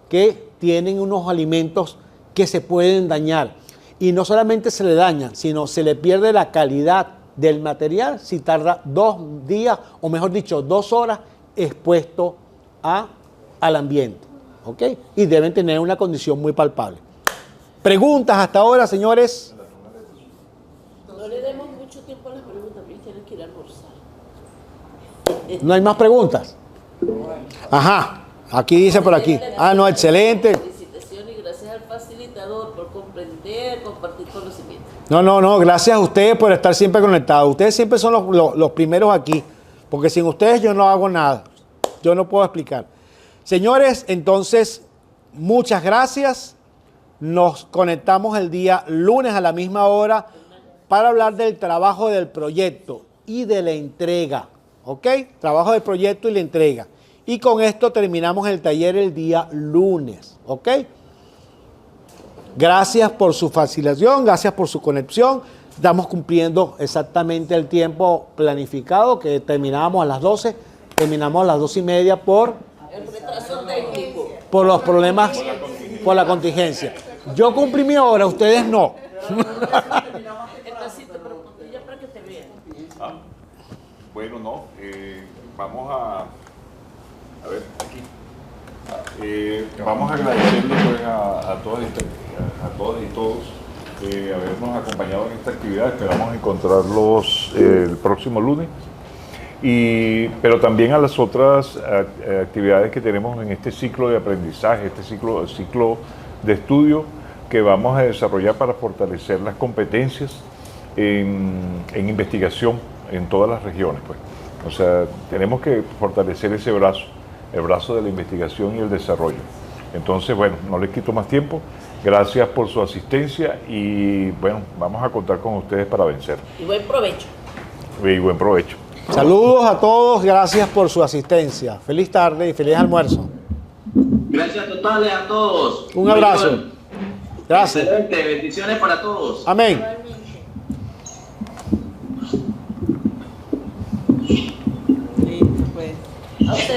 S3: que tienen unos alimentos que se pueden dañar. Y no solamente se le dañan, sino se le pierde la calidad del material si tarda 2 días, o mejor dicho, 2 horas expuesto al ambiente. ¿Ok? Y deben tener una condición muy palpable. ¿Preguntas hasta ahora, señores?
S5: No le demos mucho tiempo a las preguntas, porque tienen que ir a almorzar.
S3: ¿No hay más preguntas? Ajá, aquí dice por aquí. Ah, no, excelente.
S5: Felicitaciones y gracias al facilitador por comprender, compartir conocimiento.
S3: No, gracias a ustedes por estar siempre conectados. Ustedes siempre son los primeros aquí, porque sin ustedes yo no hago nada. Yo no puedo explicar. Señores, entonces, muchas gracias. Nos conectamos el día lunes a la misma hora para hablar del trabajo del proyecto y de la entrega. ¿Ok? Trabajo del proyecto y la entrega. Y con esto terminamos el taller el día lunes. ¿Ok? Gracias por su facilitación, gracias por su conexión. Estamos cumpliendo exactamente el tiempo planificado, que terminábamos a las 12, terminamos a las 12:30
S5: El retraso técnico.
S3: por los problemas, por la contingencia. Yo cumplí mi hora, ustedes no.
S5: El pasito, pero ya para que te vean.
S1: Bueno, no, vamos a ver, aquí. Vamos a agradecerle pues, a todos y todos habernos acompañado en esta actividad. Esperamos encontrarlos el próximo lunes. Pero también a las otras actividades que tenemos en este ciclo de aprendizaje, este ciclo de estudio que vamos a desarrollar para fortalecer las competencias en investigación en todas las regiones. Pues. O sea, tenemos que fortalecer ese brazo, el brazo de la investigación y el desarrollo. Entonces, bueno, no les quito más tiempo. Gracias por su asistencia y, bueno, vamos a contar con ustedes para vencer.
S5: Y buen provecho.
S1: Y buen provecho.
S3: Saludos a todos, gracias por su asistencia. Feliz tarde y feliz almuerzo.
S6: Gracias totales a todos.
S3: Un abrazo. Gracias.
S6: Excelente, bendiciones para todos.
S3: Amén.
S5: Listo, pues. A usted.